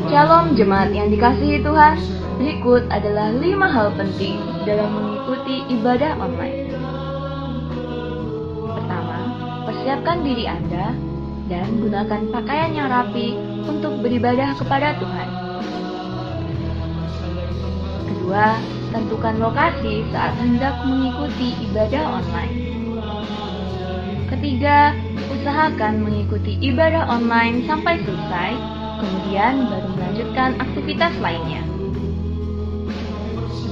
Shalom jemaat yang dikasihi Tuhan, berikut adalah 5 hal penting dalam mengikuti ibadah online. Pertama, persiapkan diri Anda dan gunakan pakaian yang rapi untuk beribadah kepada Tuhan. Kedua, tentukan lokasi saat hendak mengikuti ibadah online. Ketiga, usahakan mengikuti ibadah online sampai selesai, kemudian baru melanjutkan aktivitas lainnya.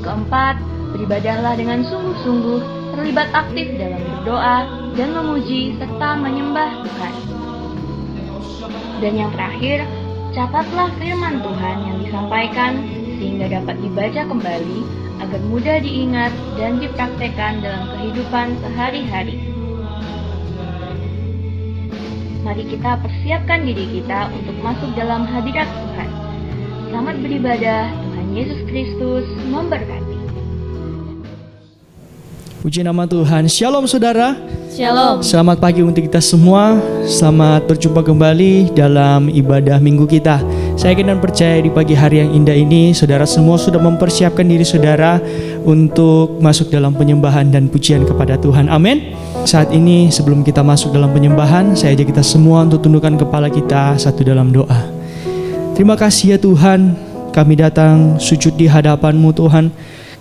Keempat, beribadahlah dengan sungguh-sungguh, terlibat aktif dalam berdoa dan memuji serta menyembah Tuhan. Dan yang terakhir, catatlah firman Tuhan yang disampaikan sehingga dapat dibaca kembali agar mudah diingat dan dipraktekkan dalam kehidupan sehari-hari. Mari kita persiapkan diri kita untuk masuk dalam hadirat Tuhan. Selamat beribadah, Tuhan Yesus Kristus memberkati. Puji nama Tuhan. Shalom saudara. Shalom. Selamat pagi untuk kita semua. Selamat berjumpa kembali dalam ibadah minggu kita. Saya yakin dan percaya di pagi hari yang indah ini, saudara semua sudah mempersiapkan diri saudara untuk masuk dalam penyembahan dan pujian kepada Tuhan. Amin. Saat ini sebelum kita masuk dalam penyembahan, saya ajak kita semua untuk tundukkan kepala kita satu dalam doa. Terima kasih ya Tuhan, kami datang sujud di hadapan-Mu Tuhan.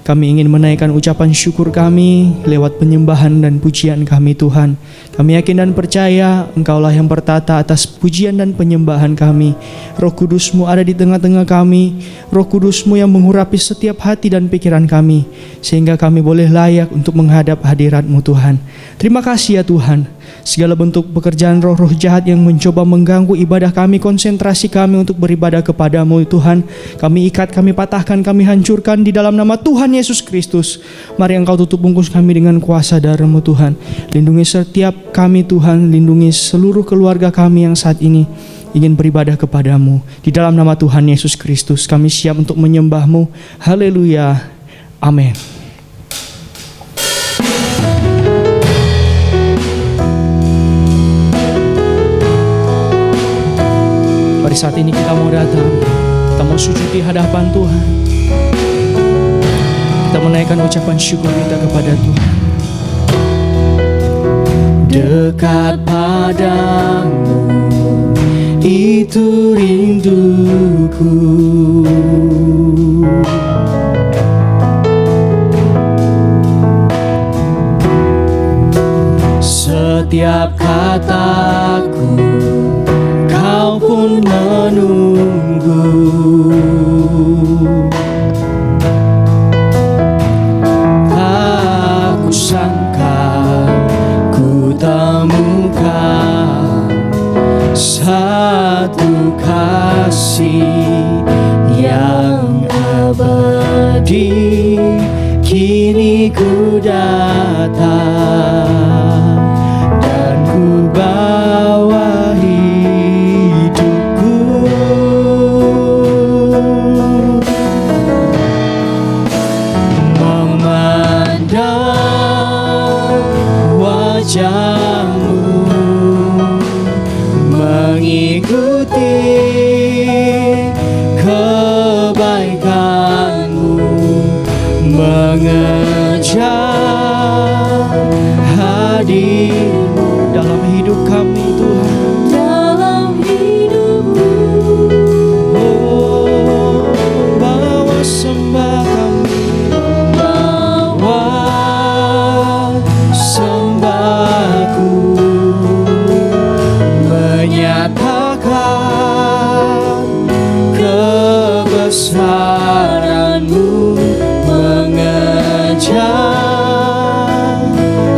Kami ingin menaikkan ucapan syukur kami lewat penyembahan dan pujian kami Tuhan. Kami yakin dan percaya Engkaulah yang bertata atas pujian dan penyembahan kami. Roh Kudus-Mu ada di tengah-tengah kami. Roh Kudus-Mu yang mengurapi setiap hati dan pikiran kami, sehingga kami boleh layak untuk menghadap hadirat-Mu Tuhan. Terima kasih ya Tuhan. Segala bentuk pekerjaan roh-roh jahat yang mencoba mengganggu ibadah kami, konsentrasi kami untuk beribadah kepadamu Tuhan, kami ikat, kami patahkan, kami hancurkan di dalam nama Tuhan Yesus Kristus. Mari Engkau tutup bungkus kami dengan kuasa darah-Mu Tuhan. Lindungi setiap kami Tuhan, lindungi seluruh keluarga kami yang saat ini ingin beribadah kepadamu. Di dalam nama Tuhan Yesus Kristus kami siap untuk menyembah-Mu. Haleluya. Amin. Pada saat ini kita mau datang, kita mau sujud di hadapan Tuhan. Kita menaikkan ucapan syukur kita kepada Tuhan. Dekat padamu, itu rinduku. Setiap kataku Kau pun menunggu. Tak kusangka ku temukan satu kasih yang abadi. Kini ku datang dan ku bawa wajah-Mu, mengikuti kebaikan-Mu, mengejar hadir-Mu dalam hidup kami Tuhan. Dalam hidup-Mu, oh, bawa sembah kami, bawa sembahku, menyatakan kebesaran-Mu, mengejar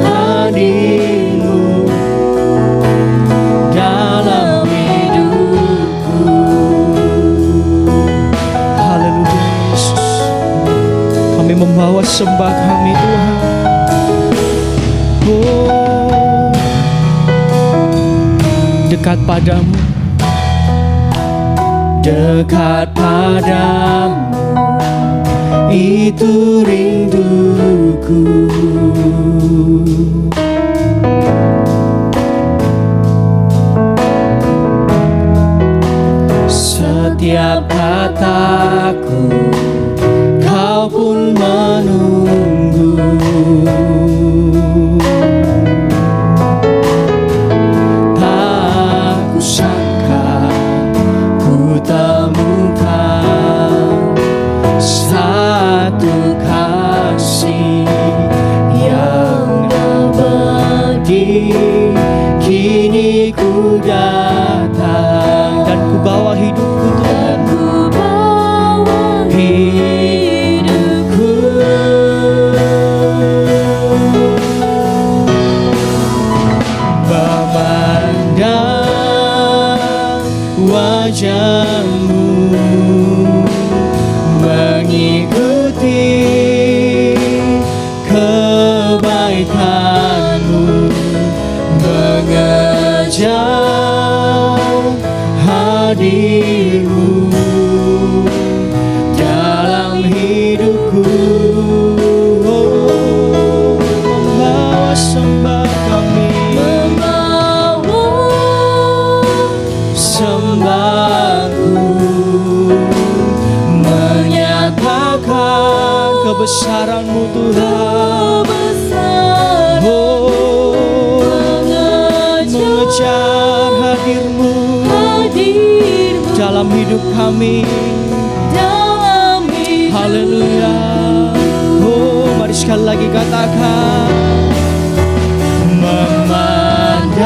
hadir-Mu dalam hidupku. Haleluya Yesus, kami membawa sembah kami Tuhan. Oh, dekat padamu, dekat padamu, itu rinduku. Setiap kataku kau pun menunggu. Tak kusangka ku temukan satu kasih yang abadi. Kini ku datang dan ku bawa hidupku Tuhan, hidupku. Memandang wajah-Mu, mengikuti kebaikan-Mu, mengejar hadir-Mu dalam hidupku. Membawa sembah kami, sembahku, menyatakan kebesaran-Mu Tuhan. Mengejar hadir-Mu dalam hidup kami. Haleluya. Oh, mari sekali lagi katakan. Memandang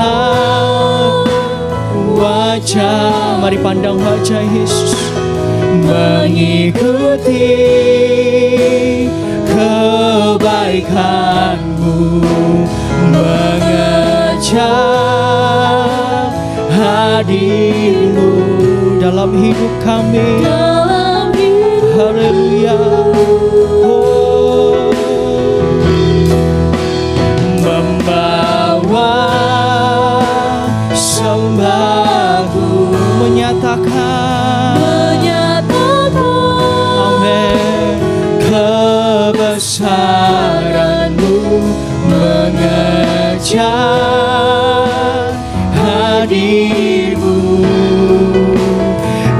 wajah, mari pandang wajah Yesus, mengikuti kebaikan-Mu, mengejar hadir-Mu dalam hidup kami. Haleluya. Oh, membawa sembahku, menyatakan amin kebesaran-Mu, mengejar hadir-Mu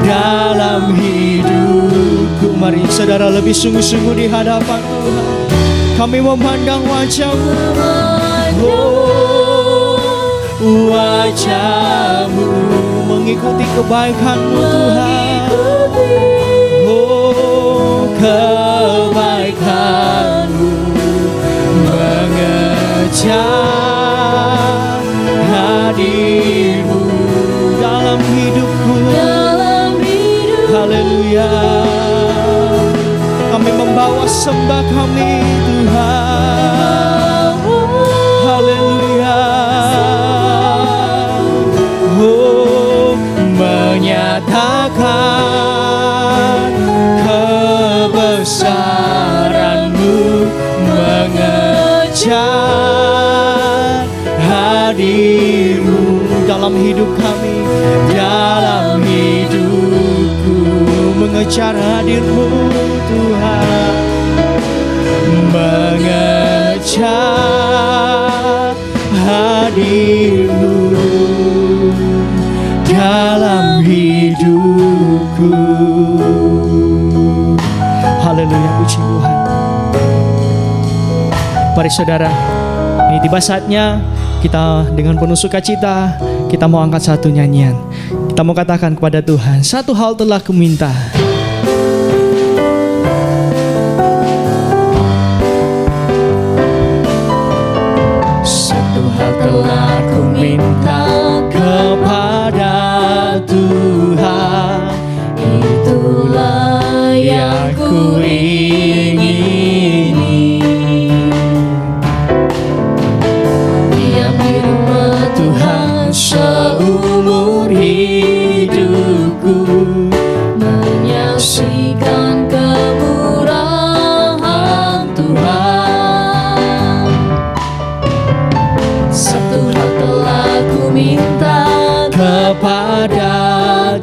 dalam hidupku. Mari saudara lebih sungguh-sungguh di hadapan Tuhan. Kami memandang wajah-Mu, oh, wajah-Mu, mengikuti kebaikan-Mu Tuhan. Oh, kebaikan-Mu, mengejar hadir-Mu dalam hidupku. Haleluya. Kami membawa sembah kami Tuhan. Haleluya. Oh, menyatakan kebesaran-Mu, mengejar hadir-Mu dalam hidup kami, dalam hidupku. Mengejar hadir-Mu Tuhan, mengejar hadir-Mu dalam hidupku. Haleluya, puji Tuhan. Mari saudara, ini tiba saatnya kita dengan penuh sukacita kita mau angkat satu nyanyian. Kita mau katakan kepada Tuhan, satu hal telah kuminta. Satu hal telah kuminta kepada Tuhan, itulah yang kuingini. Diam di rumah Tuhan seumur hidupku, menyaksikan kemurahan Tuhan. Satu hal telah ku minta kepada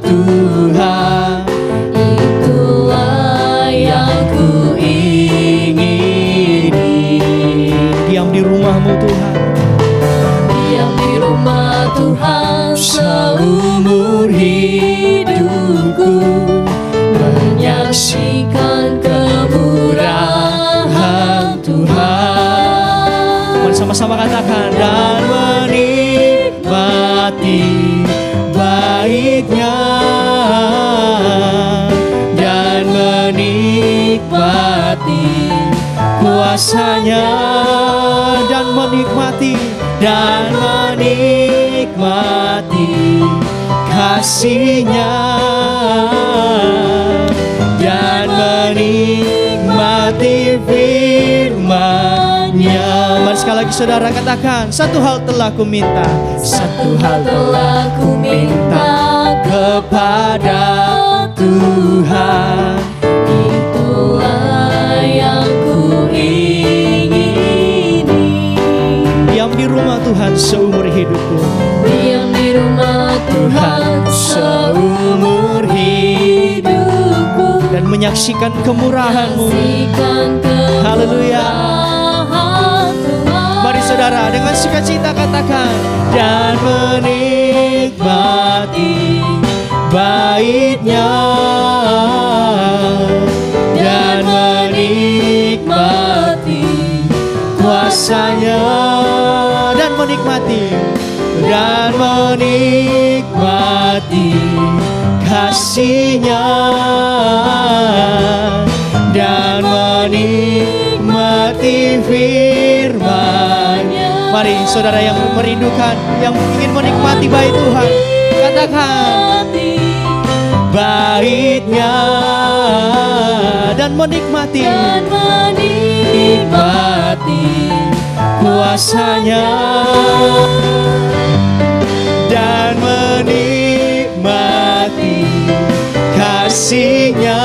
Tuhan, itulah yang ku ingini. rumah-Mu Tuhan. Diam di rumah Tuhan seumur hidupku, menyaksikan kemurahan Tuhan. Mari sama-sama katakan, dan menikmati baiknya, dan menikmati kuasanya, dan menikmati kasih-Nya, dan menikmati firman-Nya. Mari sekali lagi saudara katakan, satu hal telah ku minta, Satu hal telah ku minta kepada Tuhan, itulah yang ku ingini. diam di rumah Tuhan seumur hidupku, Diam di rumah Tuhan seumur hidupku, dan menyaksikan kemurahan-Mu. menyaksikan Haleluya. kemurahan Tuhan. Mari saudara dengan sukacita katakan, dan menikmati baiknya, dan menikmati kuasanya, dan menikmati kasih-Nya, dan menikmati firman-Nya. Mari saudara yang merindukan, yang ingin menikmati bait Tuhan, katakan baitnya, dan menikmati kuasanya, dan menikmati kasih-Nya,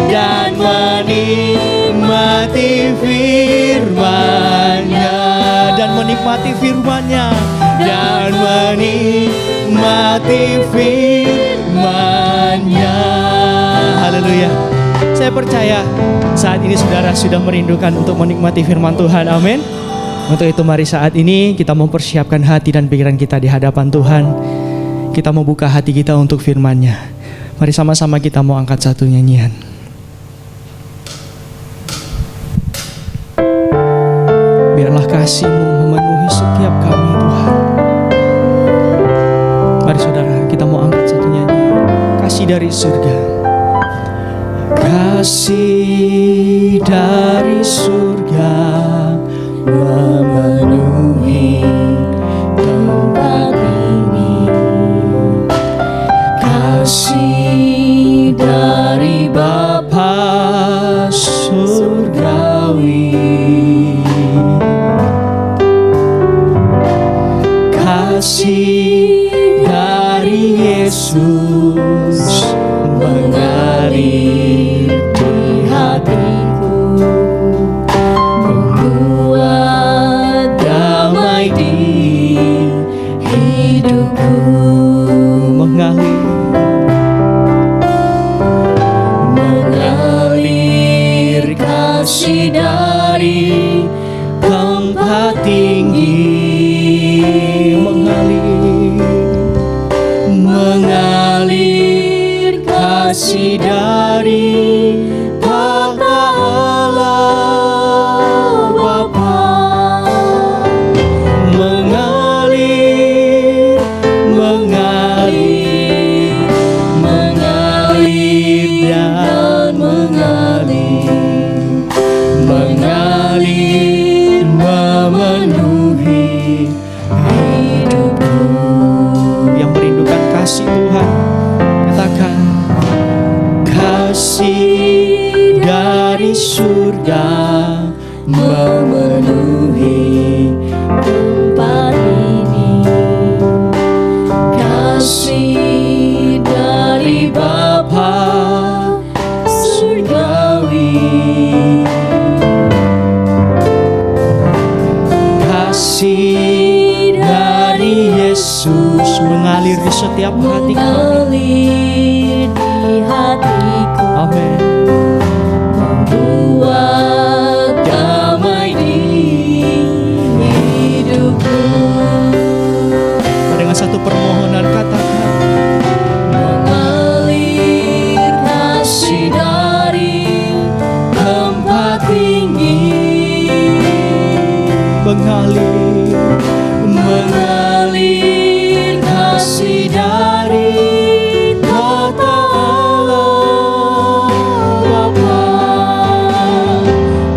dan menikmati firman-Nya, dan menikmati firman-Nya, dan menikmati firman-Nya. Haleluya. Saya percaya saat ini saudara sudah merindukan untuk menikmati firman Tuhan. Amin. Untuk itu mari saat ini kita mempersiapkan hati dan pikiran kita di hadapan Tuhan. Kita mau buka hati kita untuk firman-Nya. Mari sama-sama kita mau angkat satu nyanyian. Biarlah kasih-Mu memenuhi setiap kami Tuhan. Mari saudara kita mau angkat satu nyanyian. Kasih dari surga. Kasih dari surga memenuhi tempat ini. Kasih dari Bapa surgawi. Kasih dari Yesus mengalir di hatiku, membuat damai di hidupku, mengalir kasih dari tempat tinggi, mengalir kasih dari tahta Allah Bapa, mengalir dan mengalir memenuhi hidupku. Yang merindukan kasih Tuhan, katakan kasih dari surga memenuhi tempat ini. Kasih dari Bapa surgawi. Kasih dari Yesus mengalir di setiap hati kami. Amin. Membuat damai mengalir kasih dari tata Allah Bapa,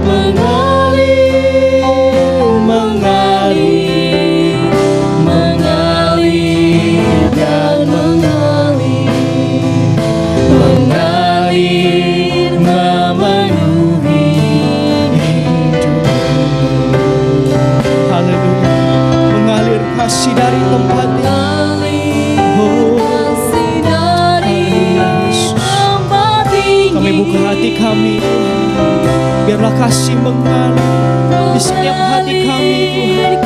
mengalir dan mengalir memenuhi hidupku. Haleluya. Mengalir kasih dari tempat ini. Kami buka hati kami, biarlah kasih mengalir di setiap hati kami, Tuhan.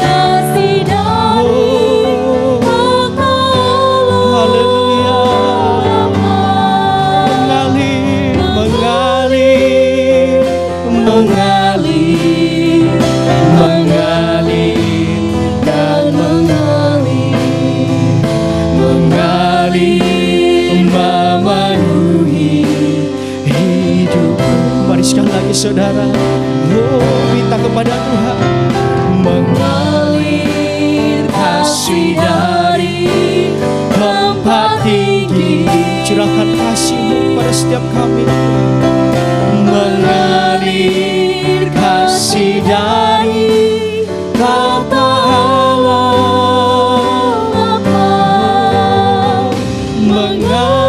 Haleluya. Mengalir dan mengalir memenuhi hidupku. Mari sekali lagi saudara, minta kepada Tuhan. Mengalir kasih dari tempat tinggi, curahkan kasih-Mu pada setiap kami. Mengalir kasih dari tata Allah Bapa, mengalir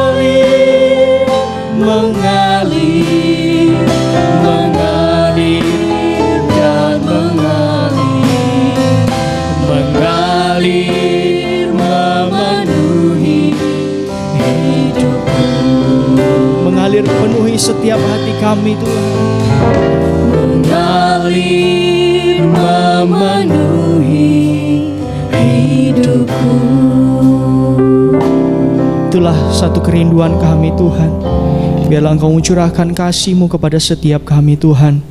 dan mengalir memenuhi hidupku. Mengalir penuhi setiap hati kami, Tuhan. Mengalir memenuhi hidupku. Itulah satu kerinduan kami, Tuhan. Biarlah Engkau mencurahkan kasih-Mu kepada setiap kami, Tuhan.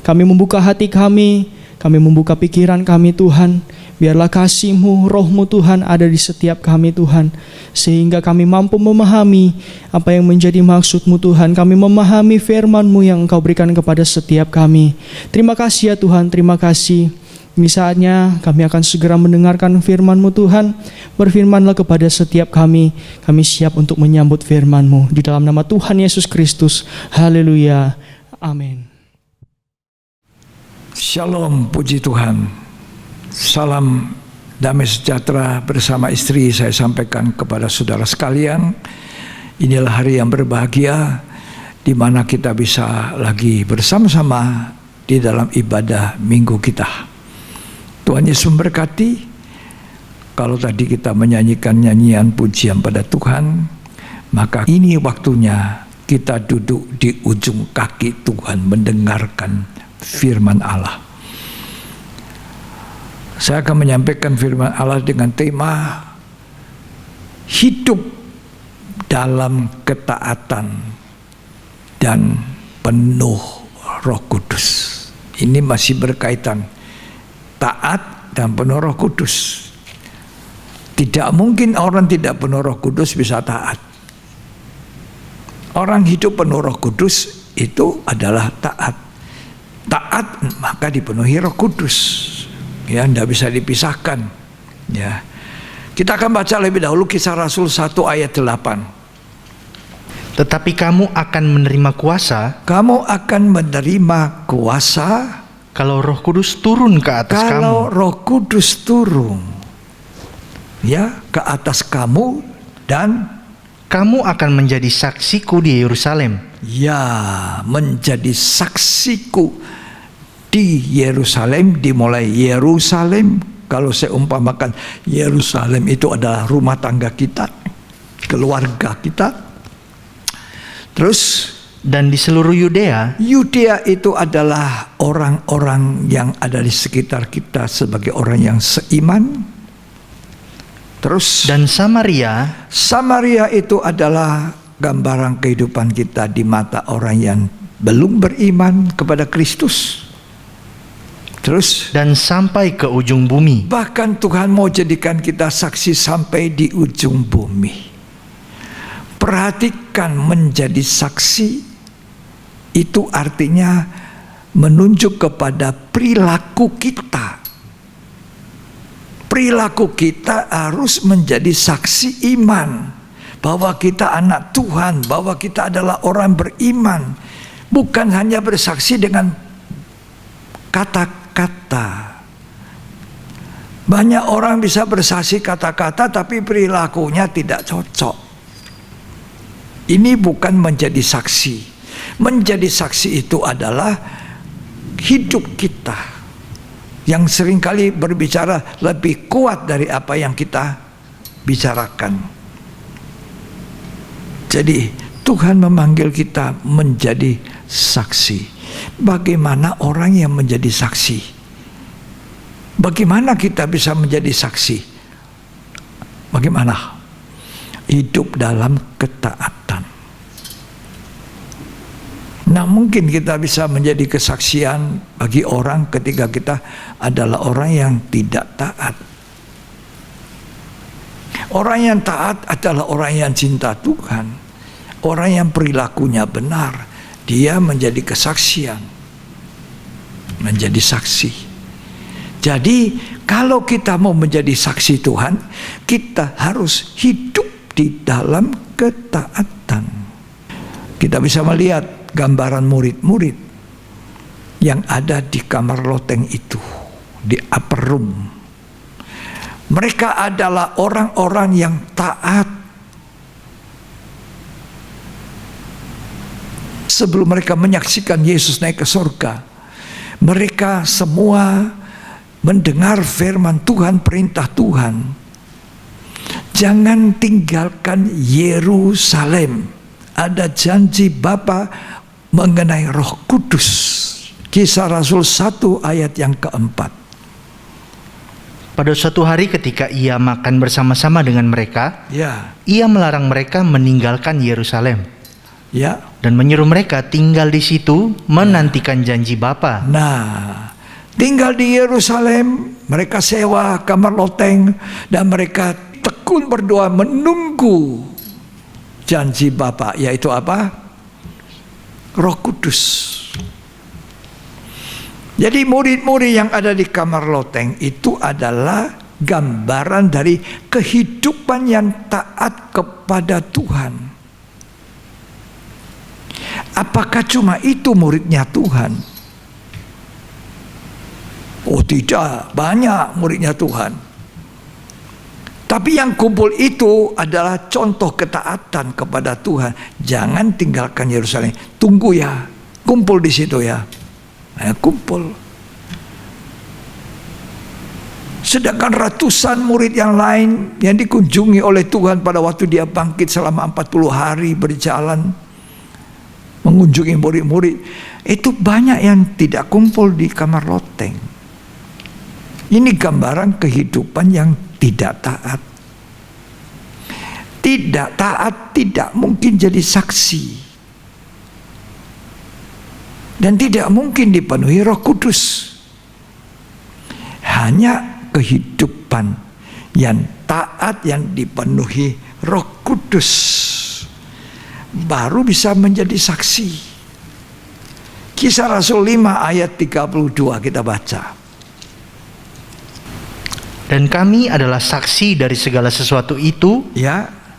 Kami membuka hati kami membuka pikiran kami, Tuhan. Biarlah kasih-Mu, Roh-Mu Tuhan ada di setiap kami, Tuhan. Sehingga kami mampu memahami apa yang menjadi maksud-Mu, Tuhan. Kami memahami firman-Mu yang Engkau berikan kepada setiap kami. Terima kasih ya Tuhan, terima kasih. Ini saatnya kami akan segera mendengarkan firman-Mu, Tuhan. Berfirmanlah kepada setiap kami. Kami siap untuk menyambut firman-Mu. Di dalam nama Tuhan Yesus Kristus. Haleluya. Amin. Shalom, puji Tuhan. Salam damai sejahtera bersama istri saya sampaikan kepada saudara sekalian. Inilah hari yang berbahagia di mana kita bisa lagi bersama-sama di dalam ibadah minggu kita. Tuhan Yesus memberkati. Kalau tadi kita menyanyikan nyanyian pujian pada Tuhan, maka ini waktunya kita duduk di ujung kaki Tuhan mendengarkan firman Allah. Saya akan menyampaikan firman Allah dengan tema hidup dalam ketaatan dan penuh Roh Kudus. Ini masih berkaitan taat dan penuh Roh Kudus. Tidak mungkin orang tidak penuh Roh Kudus bisa taat. Orang hidup penuh Roh Kudus itu adalah taat. Taat maka dipenuhi Roh Kudus. Ya, tidak bisa dipisahkan. Ya. Kita akan baca lebih dahulu Kisah Rasul 1 ayat 8. Tetapi kamu akan menerima kuasa. Kamu akan menerima kuasa kalau Roh Kudus turun ke atas kamu. Kalau Roh Kudus turun ya ke atas kamu, dan kamu akan menjadi saksiku di Yerusalem. Ya, menjadi saksiku di Yerusalem. Dimulai Yerusalem, kalau saya umpamakan Yerusalem itu adalah rumah tangga kita, keluarga kita. Terus dan di seluruh Yudea. Yudea itu adalah orang-orang yang ada di sekitar kita sebagai orang yang seiman. Terus dan Samaria. Samaria itu adalah gambaran kehidupan kita di mata orang yang belum beriman kepada Kristus. Terus dan sampai ke ujung bumi. Bahkan Tuhan mau jadikan kita saksi sampai di ujung bumi. Perhatikan, menjadi saksi itu artinya menunjuk kepada perilaku kita perilaku kita harus menjadi saksi iman bahwa kita anak Tuhan, bahwa kita adalah orang beriman. Bukan hanya bersaksi dengan kata-kata. Banyak orang bisa bersaksi kata-kata tapi perilakunya tidak cocok. Ini bukan menjadi saksi. Menjadi saksi itu adalah hidup kita yang seringkali berbicara lebih kuat dari apa yang kita bicarakan. Jadi Tuhan memanggil kita menjadi saksi. Bagaimana orang yang menjadi saksi? Bagaimana kita bisa menjadi saksi? Bagaimana? Hidup dalam ketaatan. Nah, mungkin kita bisa menjadi kesaksian bagi orang ketika kita adalah orang yang tidak taat. Orang yang taat adalah orang yang cinta Tuhan, orang yang perilakunya benar. Dia menjadi kesaksian, menjadi saksi. Jadi kalau kita mau menjadi saksi Tuhan, kita harus hidup di dalam ketaatan. Kita bisa melihat gambaran murid-murid yang ada di kamar loteng itu, di upper room. Mereka adalah orang-orang yang taat. Sebelum mereka menyaksikan Yesus naik ke surga, mereka semua mendengar firman Tuhan, perintah Tuhan. Jangan tinggalkan Yerusalem. Ada janji Bapa mengenai Roh Kudus. Kisah Rasul 1 ayat yang keempat. Pada suatu hari ketika ia makan bersama-sama dengan mereka, ia melarang mereka meninggalkan Yerusalem. Dan menyuruh mereka tinggal di situ menantikan janji Bapa. Nah, tinggal di Yerusalem, mereka sewa kamar loteng dan mereka tekun berdoa menunggu janji Bapa, yaitu apa? Roh Kudus. Jadi murid-murid yang ada di kamar loteng itu adalah gambaran dari kehidupan yang taat kepada Tuhan. Apakah cuma itu muridnya Tuhan? Oh tidak, banyak muridnya Tuhan. Tapi yang kumpul itu adalah contoh ketaatan kepada Tuhan. Jangan tinggalkan Yerusalem. Tunggu ya, kumpul di situ ya. Nah, kumpul. Sedangkan ratusan murid yang lain yang dikunjungi oleh Tuhan pada waktu dia bangkit selama 40 hari berjalan mengunjungi murid-murid, itu banyak yang tidak kumpul di kamar loteng. Ini gambaran kehidupan yang tidak taat. Tidak taat tidak mungkin jadi saksi. Dan tidak mungkin dipenuhi Roh Kudus. Hanya kehidupan yang taat yang dipenuhi Roh Kudus baru bisa menjadi saksi. Kisah Rasul 5 ayat 32 kita baca. Dan kami adalah saksi dari segala sesuatu itu,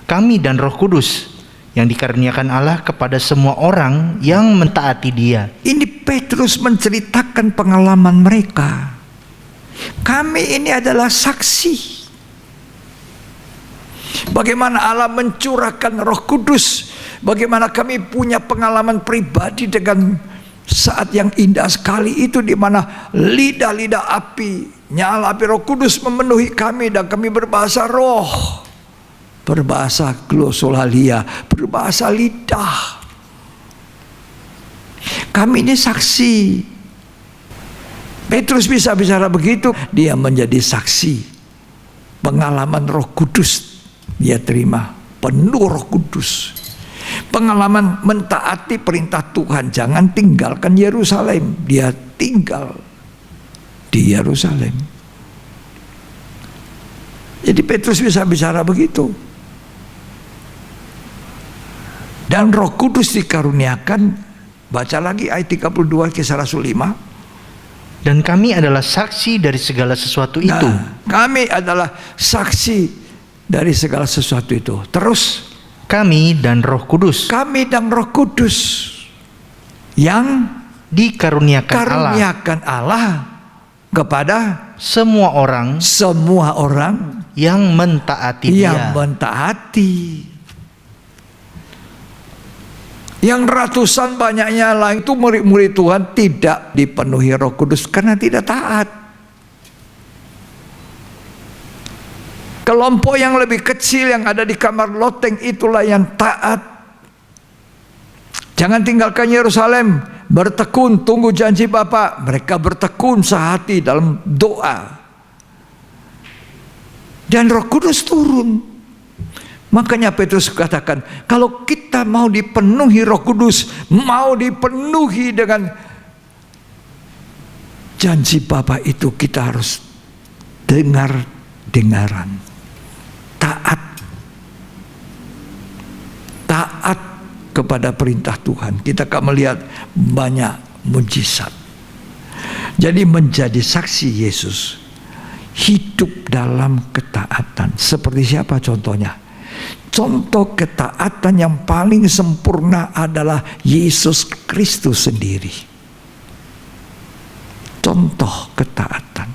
kami dan Roh Kudus yang dikaruniakan Allah kepada semua orang yang mentaati Dia. Ini Petrus menceritakan pengalaman mereka. Kami ini adalah saksi. Bagaimana Allah mencurahkan Roh Kudus. Bagaimana kami punya pengalaman pribadi dengan saat yang indah sekali itu, di mana lidah-lidah api, nyala api Roh Kudus memenuhi kami dan kami berbahasa roh, berbahasa glosolalia, berbahasa lidah. Kami ini saksi. Petrus bisa bicara begitu, dia menjadi saksi. Pengalaman Roh Kudus dia terima, penuh Roh Kudus. Pengalaman mentaati perintah Tuhan, jangan tinggalkan Yerusalem. Dia tinggal di Yerusalem. Jadi Petrus bisa bicara begitu. Dan Roh Kudus dikaruniakan, baca lagi ayat 32 Kisah Rasul 5. Dan kami adalah saksi dari segala sesuatu itu. Kami adalah saksi dari segala sesuatu itu. Terus kami dan Roh Kudus. Kami dan Roh Kudus yang dikaruniakan Allah kepada semua orang yang mentaati Dia. Yang ratusan banyaknya lah itu murid-murid Tuhan tidak dipenuhi Roh Kudus karena tidak taat. Kelompok yang lebih kecil yang ada di kamar loteng itulah yang taat. Jangan tinggalkan Yerusalem, bertekun, tunggu janji Bapa. Mereka bertekun sehati dalam doa. Dan Roh Kudus turun. Makanya Petrus katakan, kalau kita mau dipenuhi Roh Kudus, mau dipenuhi dengan janji Bapa itu, kita harus dengar-dengaran, taat kepada perintah Tuhan. Kita akan melihat banyak mujizat. Jadi menjadi saksi Yesus, hidup dalam ketaatan. Seperti siapa contohnya? Contoh ketaatan yang paling sempurna adalah Yesus Kristus sendiri. Contoh ketaatan.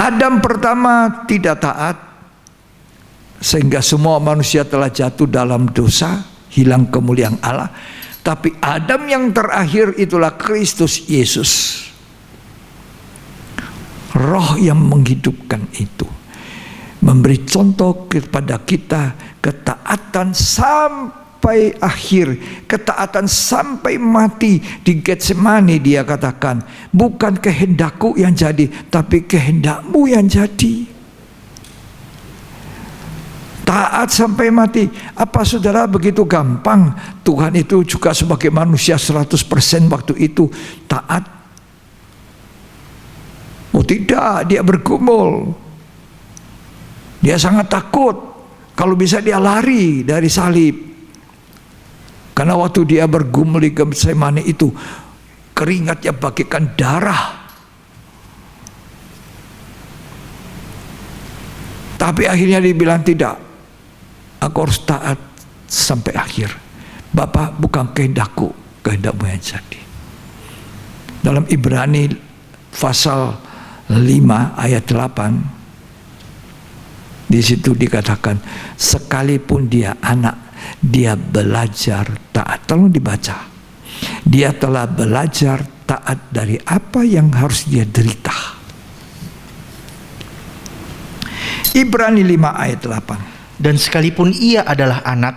Adam pertama tidak taat, sehingga semua manusia telah jatuh dalam dosa, hilang kemuliaan Allah. Tapi Adam yang terakhir itulah Kristus Yesus. Roh yang menghidupkan itu memberi contoh kepada kita ketaatan sampai akhir, ketaatan sampai mati. Di Getsemani dia katakan, bukan kehendakku yang jadi, tapi kehendakmu yang jadi. Taat sampai mati. Apa saudara begitu gampang? Tuhan itu juga sebagai manusia 100% waktu itu taat? Oh tidak, dia bergumul. Dia sangat takut. Kalau bisa dia lari dari salib. Karena waktu dia bergumul di Getsemani itu, keringatnya bagaikan darah. Tapi akhirnya dia bilang tidak. Aku harus taat sampai akhir. Bapa, bukan kehendakku, kehendakmu yang jadi. Dalam Ibrani pasal 5 ayat 8, di situ dikatakan, sekalipun dia anak, dia belajar taat. Tolong dibaca. Dia telah belajar taat dari apa yang harus dia derita. Ibrani 5 ayat 8. Dan sekalipun ia adalah anak,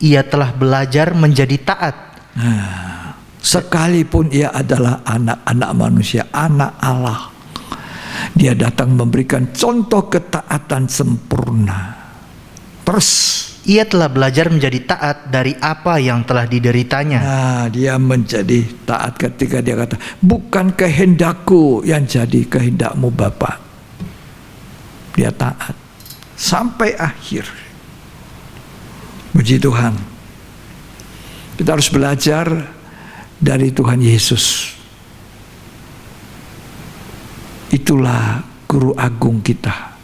ia telah belajar menjadi taat. Sekalipun ia adalah anak manusia, anak Allah, dia datang memberikan contoh ketaatan sempurna. Terus ia telah belajar menjadi taat dari apa yang telah dideritanya. Dia menjadi taat ketika dia kata, bukan kehendakku yang jadi, kehendakmu Bapa. Dia taat sampai akhir. Puji Tuhan. Kita harus belajar dari Tuhan Yesus. Itulah guru agung kita.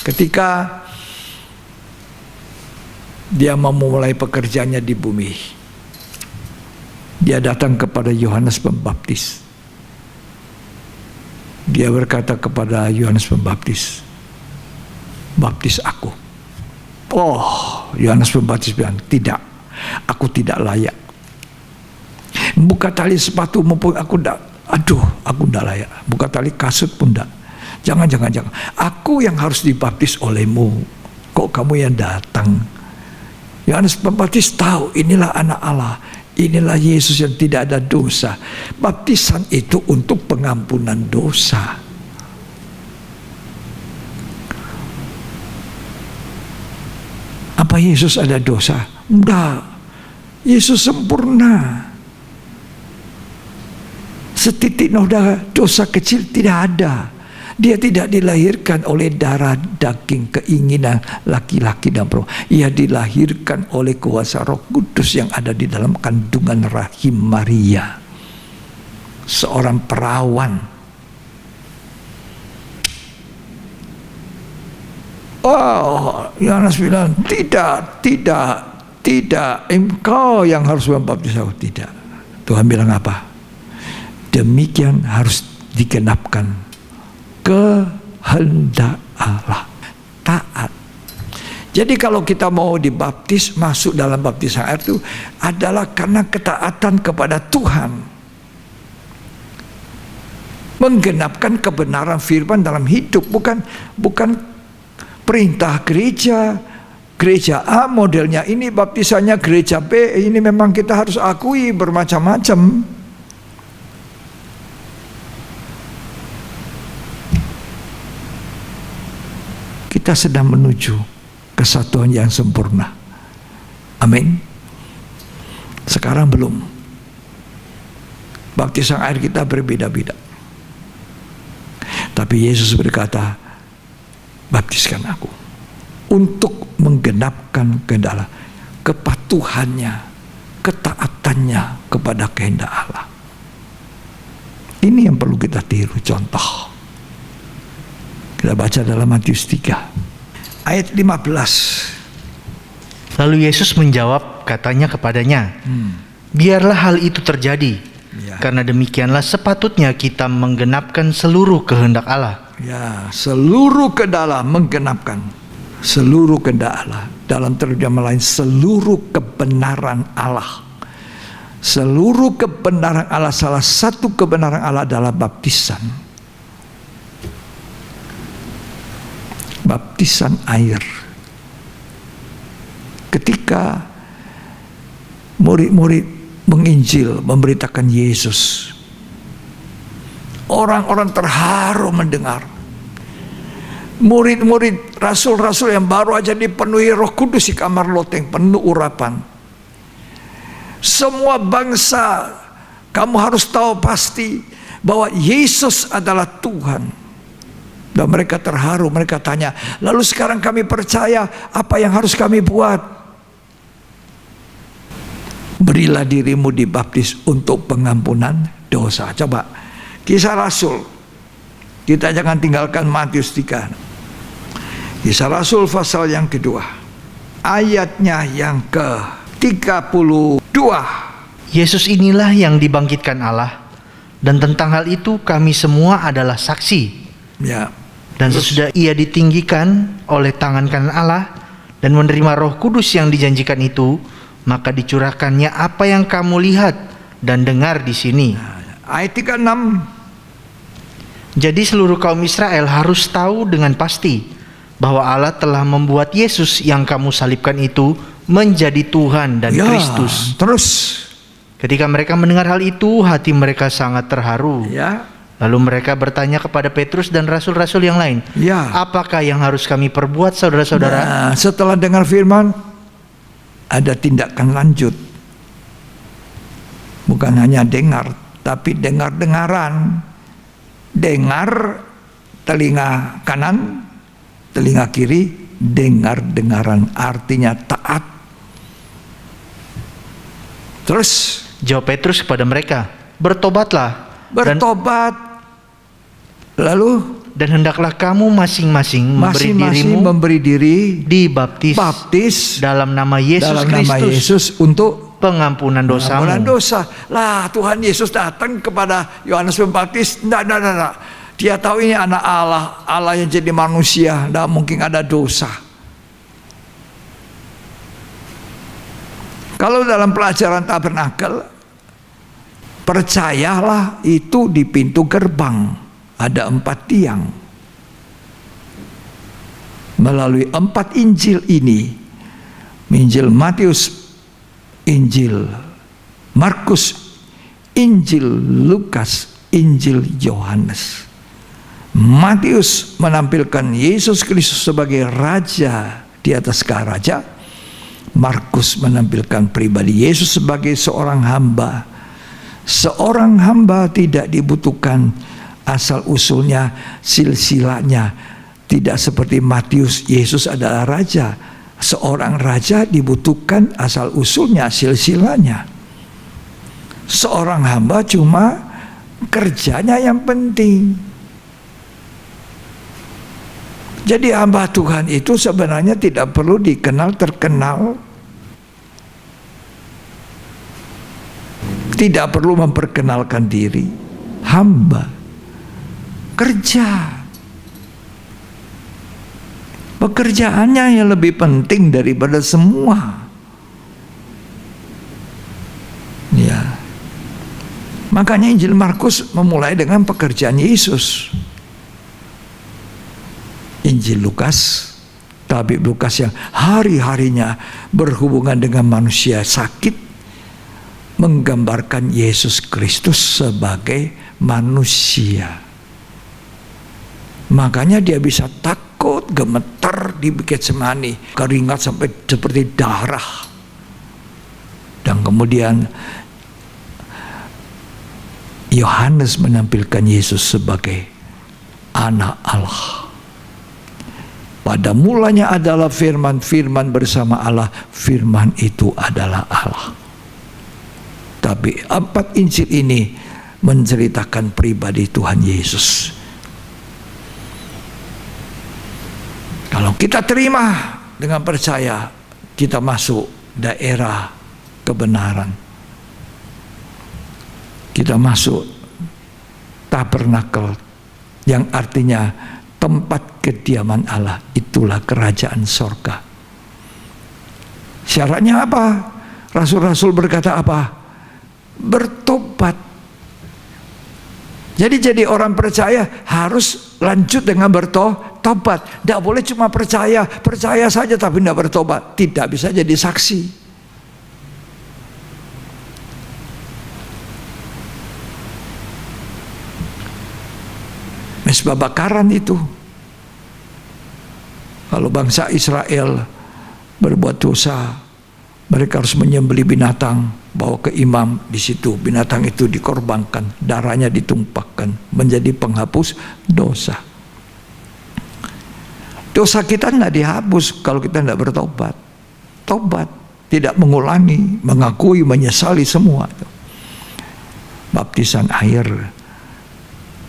Ketika dia memulai pekerjaannya di bumi, dia datang kepada Yohanes Pembaptis. Dia berkata kepada Yohanes Pembaptis, baptis aku. Oh, Yohanes Pembaptis bilang, tidak, aku tidak layak. Buka tali sepatumu pun aku tidak. Aduh, aku tidak layak. Buka tali kasut pun tidak. Jangan. Aku yang harus dibaptis olehmu. Kok kamu yang datang? Yohanes Pembaptis tahu, inilah anak Allah. Inilah Yesus yang tidak ada dosa. Baptisan itu untuk pengampunan dosa. Apa Yesus ada dosa? Enggak. Yesus sempurna. Setitik noda dosa kecil tidak ada. Dia tidak dilahirkan oleh darah daging keinginan laki-laki dan perempuan. Ia dilahirkan oleh kuasa Roh Kudus yang ada di dalam kandungan rahim Maria. seorang perawan. Oh, Yohanes bilang, tidak, engkau yang harus membaptis aku. Tidak. Tuhan bilang apa? Demikian harus digenapkan kehendak Allah. Taat. Jadi kalau kita mau dibaptis, masuk dalam baptisan air itu adalah karena ketaatan kepada Tuhan. Menggenapkan kebenaran firman dalam hidup, bukan perintah gereja. Gereja A modelnya ini, baptisannya gereja B, ini memang kita harus akui bermacam-macam. Kita sedang menuju kesatuan yang sempurna. Amin. Sekarang belum. Baptisan air kita berbeda-beda. Tapi Yesus berkata, baptiskan aku. Untuk menggenapkan kehendak kepatuhannya, ketaatannya kepada kehendak Allah. Ini yang perlu kita tiru contoh. Kita baca dalam Matius 3 ayat 15. Lalu Yesus menjawab, katanya kepadanya, biarlah hal itu terjadi, karena demikianlah sepatutnya kita menggenapkan seluruh kehendak Allah. Ya, seluruh kehendak Allah, menggenapkan seluruh kehendak Allah. Dalam terjemahan lain, seluruh kebenaran Allah. Seluruh kebenaran Allah, salah satu kebenaran Allah adalah baptisan. Baptisan air. Ketika murid-murid menginjil, memberitakan Yesus, orang-orang terharu mendengar. Murid-murid rasul-rasul yang baru aja dipenuhi Roh Kudus di kamar loteng, penuh urapan. Semua bangsa, kamu harus tahu pasti bahwa Yesus adalah Tuhan. Dan mereka terharu, mereka tanya, lalu sekarang kami percaya, apa yang harus kami buat? Berilah dirimu dibaptis untuk pengampunan dosa. Coba, Kisah Rasul. Kita jangan tinggalkan Matius 3. Kisah Rasul pasal yang kedua, ayatnya yang ke-32. Yesus inilah yang dibangkitkan Allah, dan tentang hal itu kami semua adalah saksi. Ya. Dan sesudah ia ditinggikan oleh tangan kanan Allah dan menerima Roh Kudus yang dijanjikan itu, maka dicurahkannya apa yang kamu lihat dan dengar di sini. Ayat 36. Jadi seluruh kaum Israel harus tahu dengan pasti bahwa Allah telah membuat Yesus yang kamu salibkan itu menjadi Tuhan dan Kristus. Terus ketika mereka mendengar hal itu, hati mereka sangat terharu. Ya. Lalu mereka bertanya kepada Petrus dan rasul-rasul yang lain, apakah yang harus kami perbuat, saudara-saudara? Nah, setelah dengar firman, ada tindakan lanjut. Bukan hanya dengar, tapi dengar-dengaran. Dengar telinga kanan, telinga kiri, dengar-dengaran, artinya taat. Terus jawab Petrus kepada mereka, bertobatlah. Bertobat. Lalu dan hendaklah kamu masing-masing memberi diri dibaptis dalam nama Yesus Kristus untuk pengampunan dosamu. Dosa. Lah, Tuhan Yesus datang kepada Yohanes Pembaptis, enggak. Dia tahu ini anak Allah, Allah yang jadi manusia, tidak mungkin ada dosa. Kalau dalam pelajaran tabernakel, percayalah itu di pintu gerbang ada 4 tiang. Melalui 4 Injil ini, Injil Matius, Injil Markus, Injil Lukas, Injil Yohanes. Matius menampilkan Yesus Kristus sebagai raja di atas segala raja. Markus menampilkan pribadi Yesus sebagai seorang hamba. Seorang hamba tidak dibutuhkan asal usulnya, silsilahnya. Tidak seperti Matius, Yesus adalah raja. Seorang raja dibutuhkan asal usulnya, silsilahnya. Seorang hamba cuma kerjanya yang penting. Jadi hamba Tuhan itu sebenarnya tidak perlu dikenal terkenal, tidak perlu memperkenalkan diri. Hamba kerja, pekerjaannya yang lebih penting daripada semua. Ya, makanya Injil Markus memulai dengan pekerjaan Yesus. Injil Lukas, tabib Lukas yang hari-harinya berhubungan dengan manusia sakit, menggambarkan Yesus Kristus sebagai manusia. Makanya dia bisa takut, gemetar di Getsemani, keringat sampai seperti darah. Dan kemudian Yohanes menampilkan Yesus sebagai anak Allah. Pada mulanya adalah firman, firman bersama Allah, firman itu adalah Allah. Tapi 4 Injil ini menceritakan pribadi Tuhan Yesus. Kalau kita terima dengan percaya, kita masuk daerah kebenaran. Kita masuk tabernakel, yang artinya tempat kediaman Allah. Itulah kerajaan sorga. Syaratnya apa? Rasul-rasul berkata apa? Bertobat. Jadi orang percaya harus lanjut dengan bertobat. Tidak boleh cuma percaya saja tapi tidak bertobat. Tidak bisa jadi saksi. Mesbah bakaran itu, kalau bangsa Israel berbuat dosa, mereka harus menyembelih binatang, bawa ke imam. Di situ binatang itu dikorbankan, darahnya ditumpahkan, menjadi penghapus dosa. Dosa kita tidak dihapus kalau kita tidak bertobat. Tobat, tidak mengulangi, mengakui, menyesali semua. Baptisan air,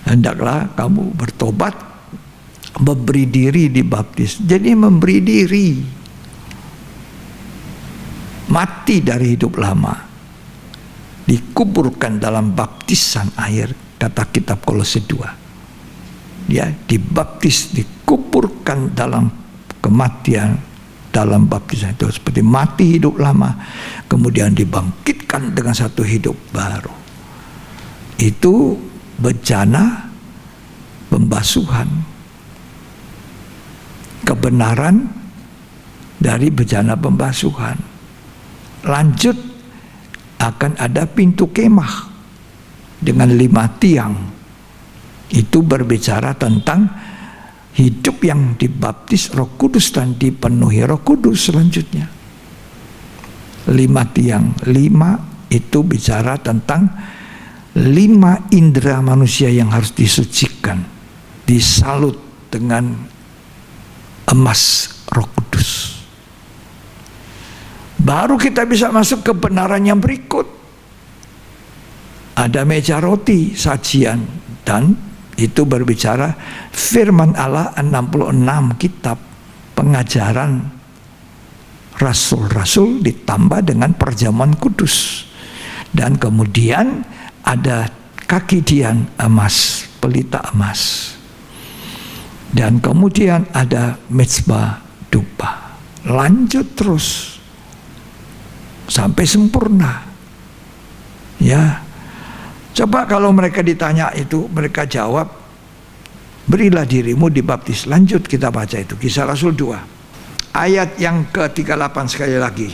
hendaklah kamu bertobat, memberi diri dibaptis. Jadi memberi diri, mati dari hidup lama, dikuburkan dalam baptisan air, kata kitab Kolose 2. Ya, dibaptis, dikuburkan dalam kematian, dalam baptisan itu seperti mati hidup lama, kemudian dibangkitkan dengan satu hidup baru. Itu bencana pembasuhan, kebenaran dari bencana pembasuhan. Lanjut, akan ada pintu kemah dengan 5 tiang. Itu berbicara tentang hidup yang dibaptis Roh Kudus dan dipenuhi Roh Kudus selanjutnya. 5 tiang, 5 itu bicara tentang 5 indera manusia yang harus disucikan, disalut dengan emas Roh Kudus. Baru kita bisa masuk ke kebenaran yang berikut. Ada meja roti, sajian, dan itu berbicara firman Allah, 66 kitab pengajaran rasul-rasul ditambah dengan perjamuan kudus. Dan kemudian ada kaki dian emas, pelita emas. Dan kemudian ada mezbah dupa. Lanjut terus sampai sempurna. Ya. Coba kalau mereka ditanya itu, mereka jawab, berilah dirimu dibaptis. Lanjut kita baca itu, Kisah Rasul 2. Ayat yang ke-38 sekali lagi.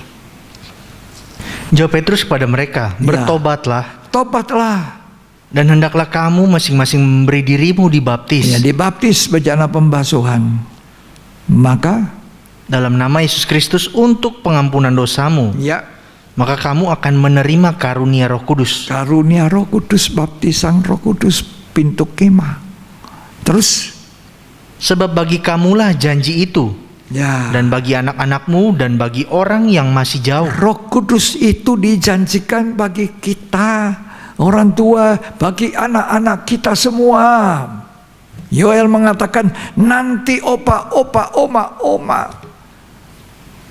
Jawab Petrus kepada mereka, bertobatlah. Tobatlah. Dan hendaklah kamu masing-masing memberi dirimu dibaptis. Ya, dibaptis bencana pembasuhan. Maka dalam nama Yesus Kristus untuk pengampunan dosamu. Ya. Maka kamu akan menerima karunia Roh Kudus. Karunia Roh Kudus, baptisan Roh Kudus, pintu kemah. Terus, sebab bagi kamulah janji itu. Ya. Dan bagi anak-anakmu dan bagi orang yang masih jauh. Roh Kudus itu dijanjikan bagi kita. orang tua, bagi anak-anak kita semua. Yoel mengatakan, nanti opa, oma,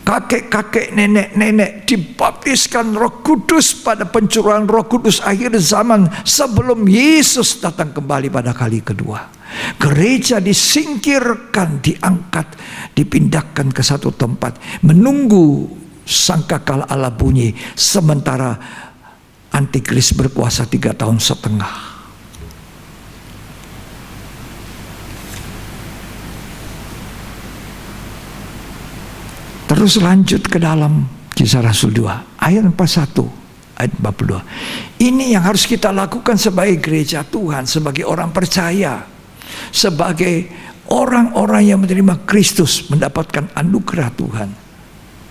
kakek-kakek, nenek-nenek dibaptiskan Roh Kudus pada pencurahan Roh Kudus akhir zaman sebelum Yesus datang kembali pada kali kedua. Gereja disingkirkan, diangkat, dipindahkan ke satu tempat, menunggu sangkakala Allah bunyi, sementara Antikris berkuasa 3 tahun setengah. Terus lanjut ke dalam Kisah Rasul 2 ayat 41 ayat 42. Ini yang harus kita lakukan sebagai gereja Tuhan, sebagai orang percaya, sebagai orang-orang yang menerima Kristus, mendapatkan anugerah Tuhan.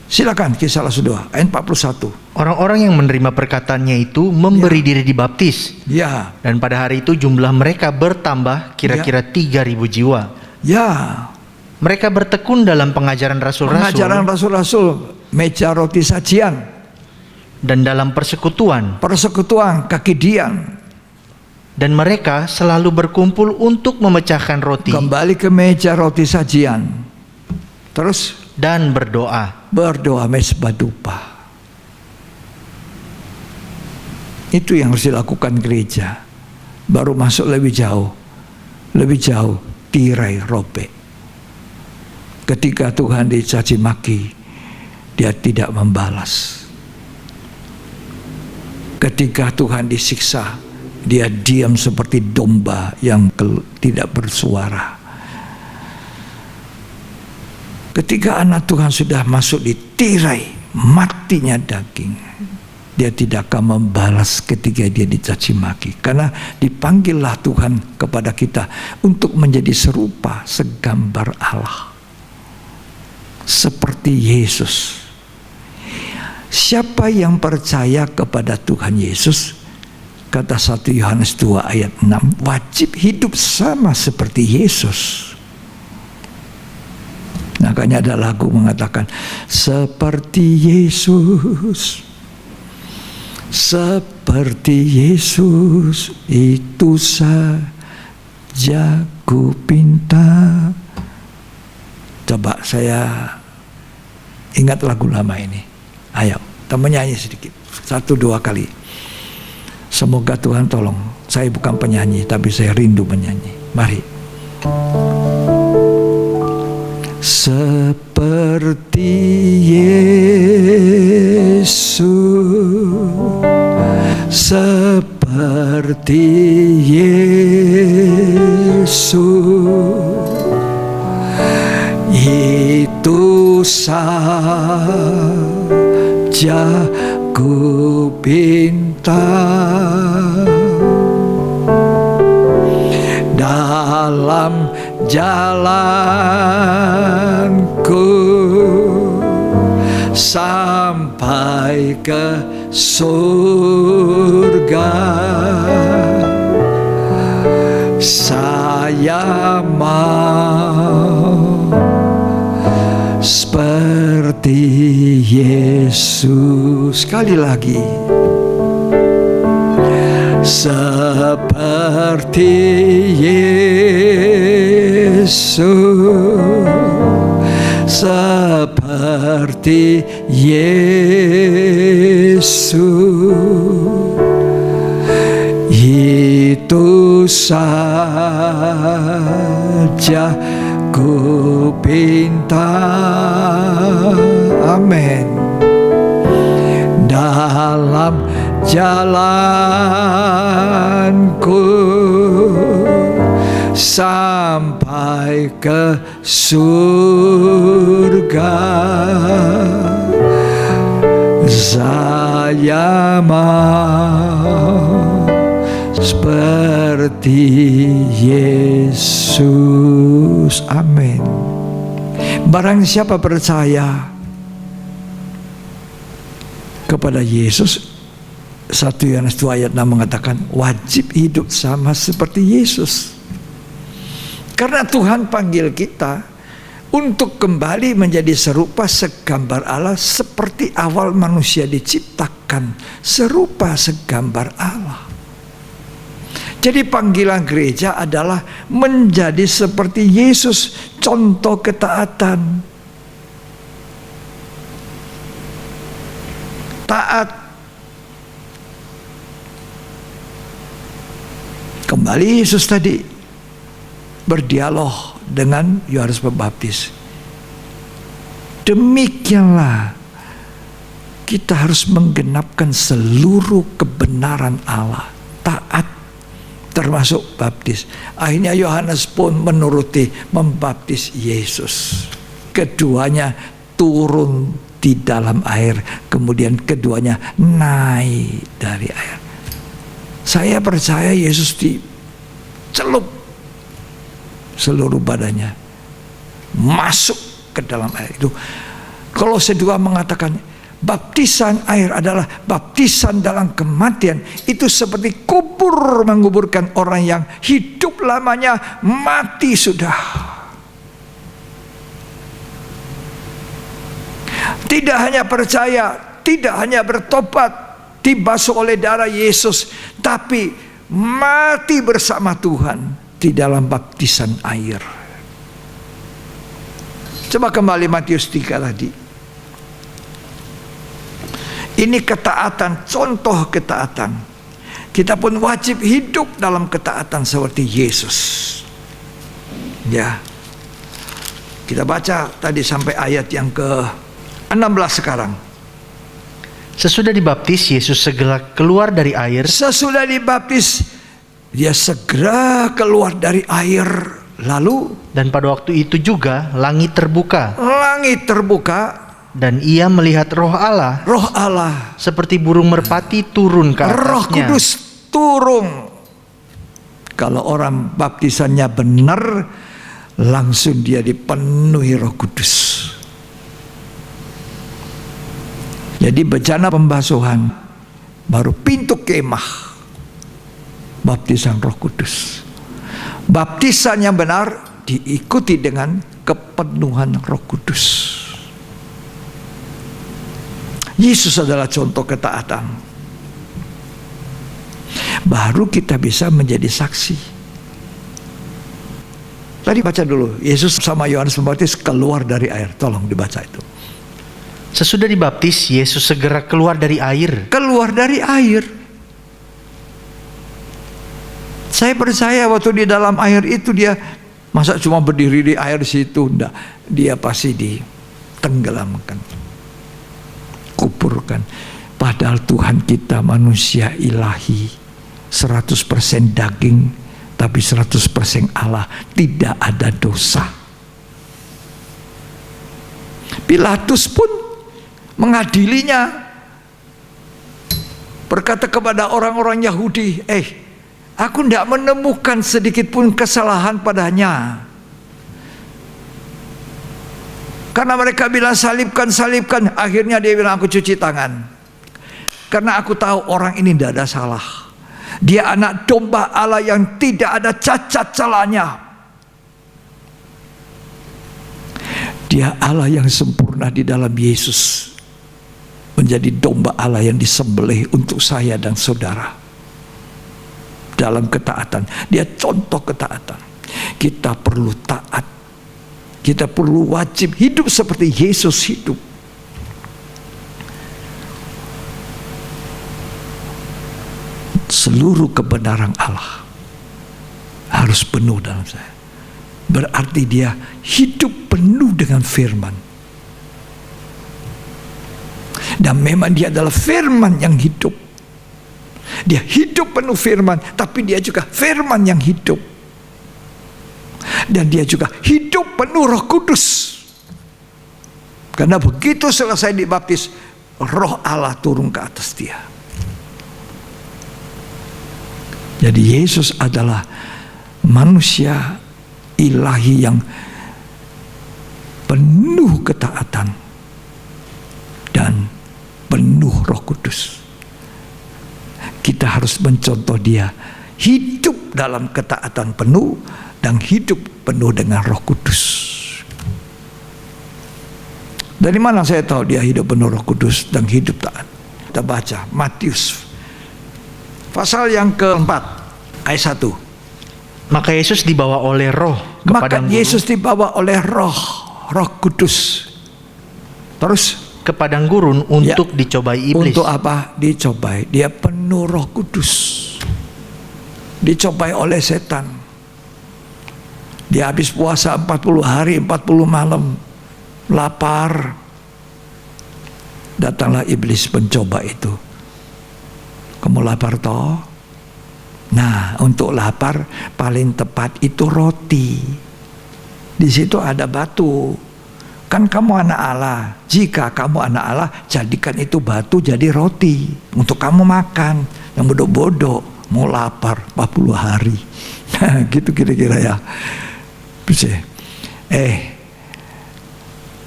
Silakan Kisah Rasul 2 ayat 41. Orang-orang yang menerima perkataannya itu memberi diri dibaptis. Ya. Dan pada hari itu jumlah mereka bertambah kira-kira 3.000 jiwa. Ya. Mereka bertekun dalam pengajaran rasul-rasul, meja roti sajian, dan dalam persekutuan kakidian. Dan mereka selalu berkumpul untuk memecahkan roti. Kembali ke meja roti sajian. Terus dan berdoa mesbah dupa. Itu yang harus dilakukan gereja. Baru masuk lebih jauh tirai robek. Ketika Tuhan dicaci maki, dia tidak membalas. Ketika Tuhan disiksa, dia diam seperti domba yang tidak bersuara. Ketika anak Tuhan sudah masuk di tirai matinya daging, dia tidak akan membalas ketika dia dicaci maki. Karena dipanggillah Tuhan kepada kita untuk menjadi serupa, segambar Allah, seperti Yesus. Siapa yang percaya kepada Tuhan Yesus, kata 1 Yohanes 2 ayat 6, wajib hidup sama seperti Yesus. Makanya ada lagu mengatakan, seperti Yesus, seperti Yesus, itu saja ku pinta. Coba saya ingat lagu lama ini. Ayo, kita menyanyi sedikit. 1-2 kali. Semoga Tuhan tolong. Saya bukan penyanyi, tapi saya rindu menyanyi. Mari. Seperti Yesus, seperti Yesus, itu saja ku pinta. Dalam jalanku sampai ke surga, saya mau seperti Yesus. Sekali lagi, seperti Yesus, seperti Yesus, itu saja ku pinta. Amin. Dalam jalanku sampai ke surga, saya mau seperti Yesus. Amin. Barang siapa percaya kepada Yesus, 1 Yohanes 2 ayat 6 mengatakan wajib hidup sama seperti Yesus. Karena Tuhan panggil kita untuk kembali menjadi serupa segambar Allah, seperti awal manusia diciptakan, serupa segambar Allah. Jadi panggilan gereja adalah menjadi seperti Yesus, contoh ketaatan. Taat. Kembali Yesus tadi berdialog dengan Yohanes Pembaptis. Demikianlah kita harus menggenapkan seluruh kebenaran Allah. Taat, termasuk baptis. Akhirnya Yohanes pun menuruti membaptis Yesus. Keduanya turun di dalam air, kemudian keduanya naik dari air. Saya percaya Yesus dicelup seluruh badannya masuk ke dalam air itu. Kolose 2 mengatakan baptisan air adalah baptisan dalam kematian. Itu seperti kubur menguburkan orang yang hidup lamanya mati sudah. Tidak hanya percaya, tidak hanya bertobat, dibasuh oleh darah Yesus, tapi mati bersama Tuhan di dalam baptisan air. Coba kembali Matius 3 tadi. Ini ketaatan, contoh ketaatan. Kita pun wajib hidup dalam ketaatan seperti Yesus. Ya. Kita baca tadi sampai ayat yang ke-16 sekarang. Sesudah dibaptis, Yesus segera keluar dari air. Sesudah dibaptis, dia segera keluar dari air. Lalu, dan pada waktu itu juga langit terbuka. Langit terbuka. Dan ia melihat roh Allah. Roh Allah. Seperti burung merpati turun ke atasnya. Roh Kudus turun. Kalau orang baptisannya benar, langsung dia dipenuhi Roh Kudus. Jadi bencana pembasuhan baru pintu kemah baptisan Roh Kudus. Baptisan yang benar diikuti dengan kepenuhan Roh Kudus. Yesus adalah contoh ketaatan. Baru kita bisa menjadi saksi. Tadi baca dulu, Yesus sama Yohanes Pembaptis keluar dari air. Tolong dibaca itu. Sesudah dibaptis, Yesus segera keluar dari air. Keluar dari air. Saya percaya waktu di dalam air itu dia masa cuma berdiri di air situ, enggak. Dia pasti ditenggelamkan, kuburkan. Padahal Tuhan kita manusia ilahi, 100% daging, tapi 100% Allah, tidak ada dosa. Pilatus pun mengadilinya, berkata kepada orang-orang Yahudi, aku tidak menemukan sedikit pun kesalahan padanya. Karena mereka bilang salibkan, salibkan. Akhirnya dia bilang aku cuci tangan. Karena aku tahu orang ini tidak ada salah. Dia anak domba Allah yang tidak ada cacat celahnya. Dia Allah yang sempurna di dalam Yesus. Menjadi domba Allah yang disembelih untuk saya dan saudara. Dalam ketaatan. Dia contoh ketaatan. Kita perlu taat. Kita perlu wajib hidup seperti Yesus hidup. Seluruh kebenaran Allah harus penuh dalam saya. Berarti dia hidup penuh dengan firman. Dan memang dia adalah firman yang hidup. Dia hidup penuh firman, tapi dia juga firman yang hidup. Dan dia juga hidup penuh Roh Kudus. Karena begitu selesai dibaptis, Roh Allah turun ke atas dia. Jadi Yesus adalah manusia ilahi yang penuh ketaatan dan penuh Roh Kudus. Kita harus mencontoh dia hidup dalam ketaatan penuh dan hidup penuh dengan Roh Kudus. Dari mana saya tahu dia hidup penuh Roh Kudus dan hidup taat? Kita baca Matius pasal yang keempat. ayat 1. Maka Yesus dibawa oleh Roh ke Maka padang gurun. Yesus dibawa oleh Roh Kudus. Terus Ke padang gurun untuk dicobai iblis. untuk apa? Dicobai. Dia penuh Roh Kudus. Dicobai oleh setan. Dia habis puasa 40 hari 40 malam, lapar. Datanglah iblis mencoba itu. Kamu lapar toh? Nah, untuk lapar paling tepat itu roti. Di situ ada batu. Kan kamu anak Allah. Jika kamu anak Allah, jadikan itu batu jadi roti untuk kamu makan. Yang bodoh-bodoh mau lapar 40 hari. Gitu kira-kira ya.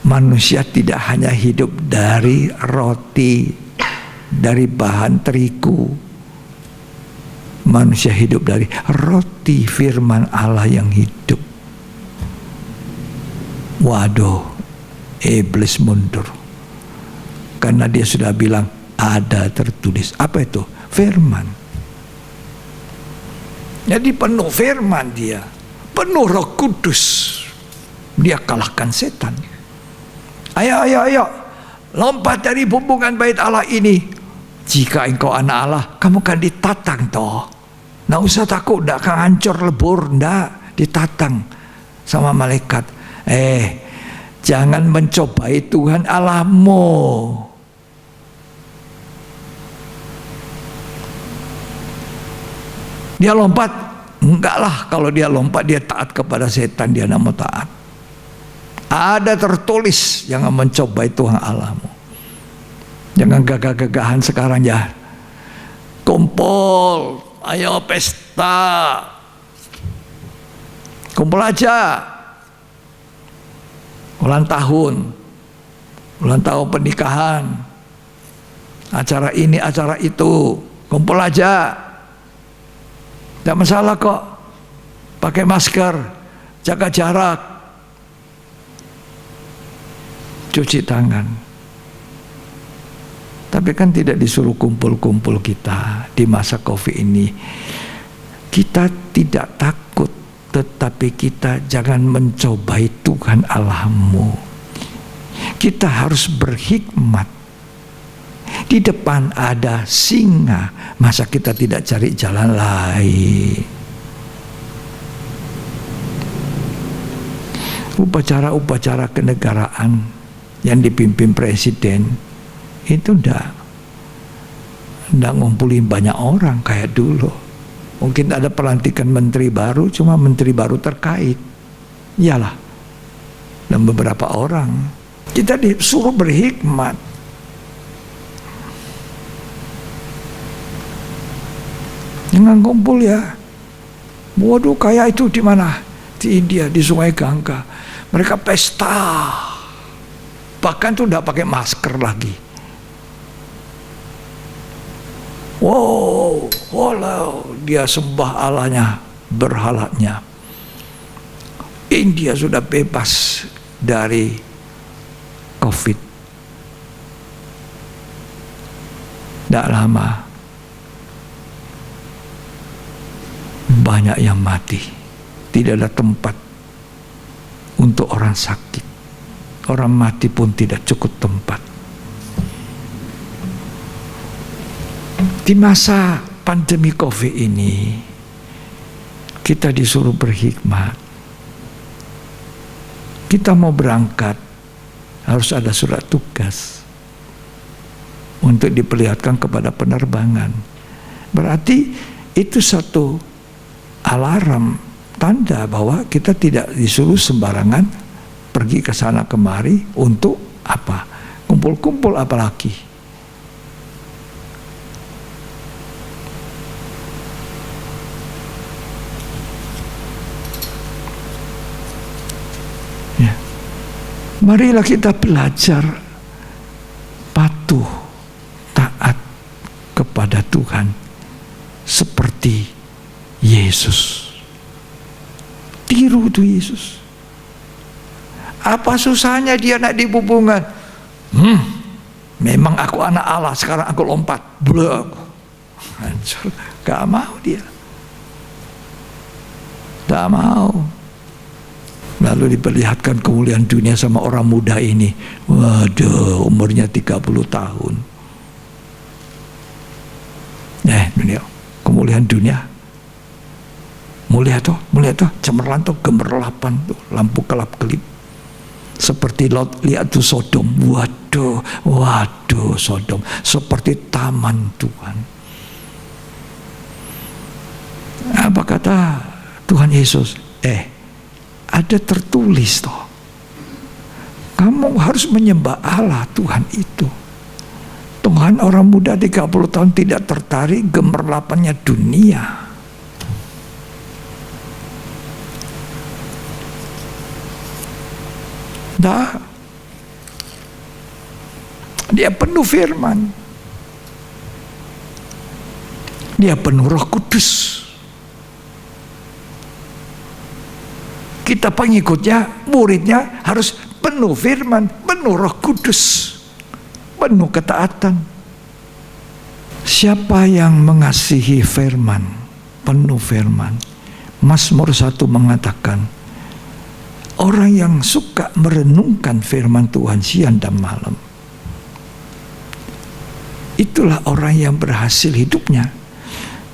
Manusia tidak hanya hidup dari roti, dari bahan terigu. Manusia hidup dari roti firman Allah yang hidup. Waduh, iblis mundur. Karena dia sudah bilang ada tertulis. Apa itu? Firman. Jadi penuh firman dia. Penuh Roh Kudus. Dia kalahkan setan. Ayo. Lompat dari bumbungan bait Allah ini. Jika engkau anak Allah, kamu kan ditatang toh. Nggak usah takut, nggak akan hancur lebur, nggak. Ditatang sama malaikat. Jangan mencobai Tuhan Allahmu. Dia lompat, enggak lah. Kalau dia lompat, dia taat kepada setan, dia nggak mau taat. Ada tertulis, jangan mencobai Tuhan Allahmu. Jangan gagah-gagahan sekarang ya. Kumpul, ayo pesta. Kumpul aja. Ulang tahun pernikahan. Acara ini, acara itu. Kumpul aja. Tidak masalah kok. Pakai masker, jaga jarak. Cuci tangan. Tapi kan tidak disuruh kumpul-kumpul kita di masa Covid ini. Kita tidak takut, tetapi kita jangan mencobai Tuhan Allahmu. Kita harus berhikmat. Di depan ada singa, masa kita tidak cari jalan lain? Upacara-upacara kenegaraan yang dipimpin presiden itu ndak ngumpulin banyak orang kayak dulu. Mungkin ada pelantikan menteri baru, cuma menteri baru terkait. Iyalah. Dan beberapa orang. Kita disuruh berhikmat. Jangan kumpul ya. Waduh, kayak itu di mana? Di India, di Sungai Gangga. Mereka pesta. Bahkan tuh udah pakai masker lagi. Wow, dia sembah Allahnya, berhalanya. India sudah bebas dari Covid. Tidak lama, banyak yang mati. Tidak ada tempat untuk orang sakit. Orang mati pun tidak cukup tempat. Di masa pandemi Covid ini, kita disuruh berhikmat. Kita mau berangkat, harus ada surat tugas untuk diperlihatkan kepada penerbangan. Berarti itu satu alarm, tanda bahwa kita tidak disuruh sembarangan pergi ke sana kemari untuk apa? Kumpul-kumpul apalagi. Ya. Marilah kita belajar patuh, taat kepada Tuhan seperti Yesus. Tiru tuh Yesus. Apa susahnya dia nak di bumbungan? Memang aku anak Allah, sekarang aku lompat. Blok. Hancur. Gak mau dia. Tak mau. Lalu diperlihatkan kemuliaan dunia sama orang muda ini. Waduh, umurnya 30 tahun. Dunia, kemuliaan dunia. Mulia tuh, cemerlang tuh, gemerlapan tuh, lampu kelap-kelip. Seperti Lot, lihat tuh Sodom. Waduh, Sodom. Seperti taman Tuhan. Apa kata Tuhan Yesus? Ada tertulis toh. Kamu harus menyembah Allah Tuhan itu. Tuhan orang muda 30 tahun tidak tertarik gemerlapannya dunia. Dia penuh firman. Dia penuh Roh Kudus. Kita pengikutnya, muridnya harus penuh firman, penuh Roh Kudus, penuh ketaatan. Siapa yang mengasihi firman, penuh firman? Mazmur 1 mengatakan, orang yang suka merenungkan firman Tuhan siang dan malam, itulah orang yang berhasil hidupnya.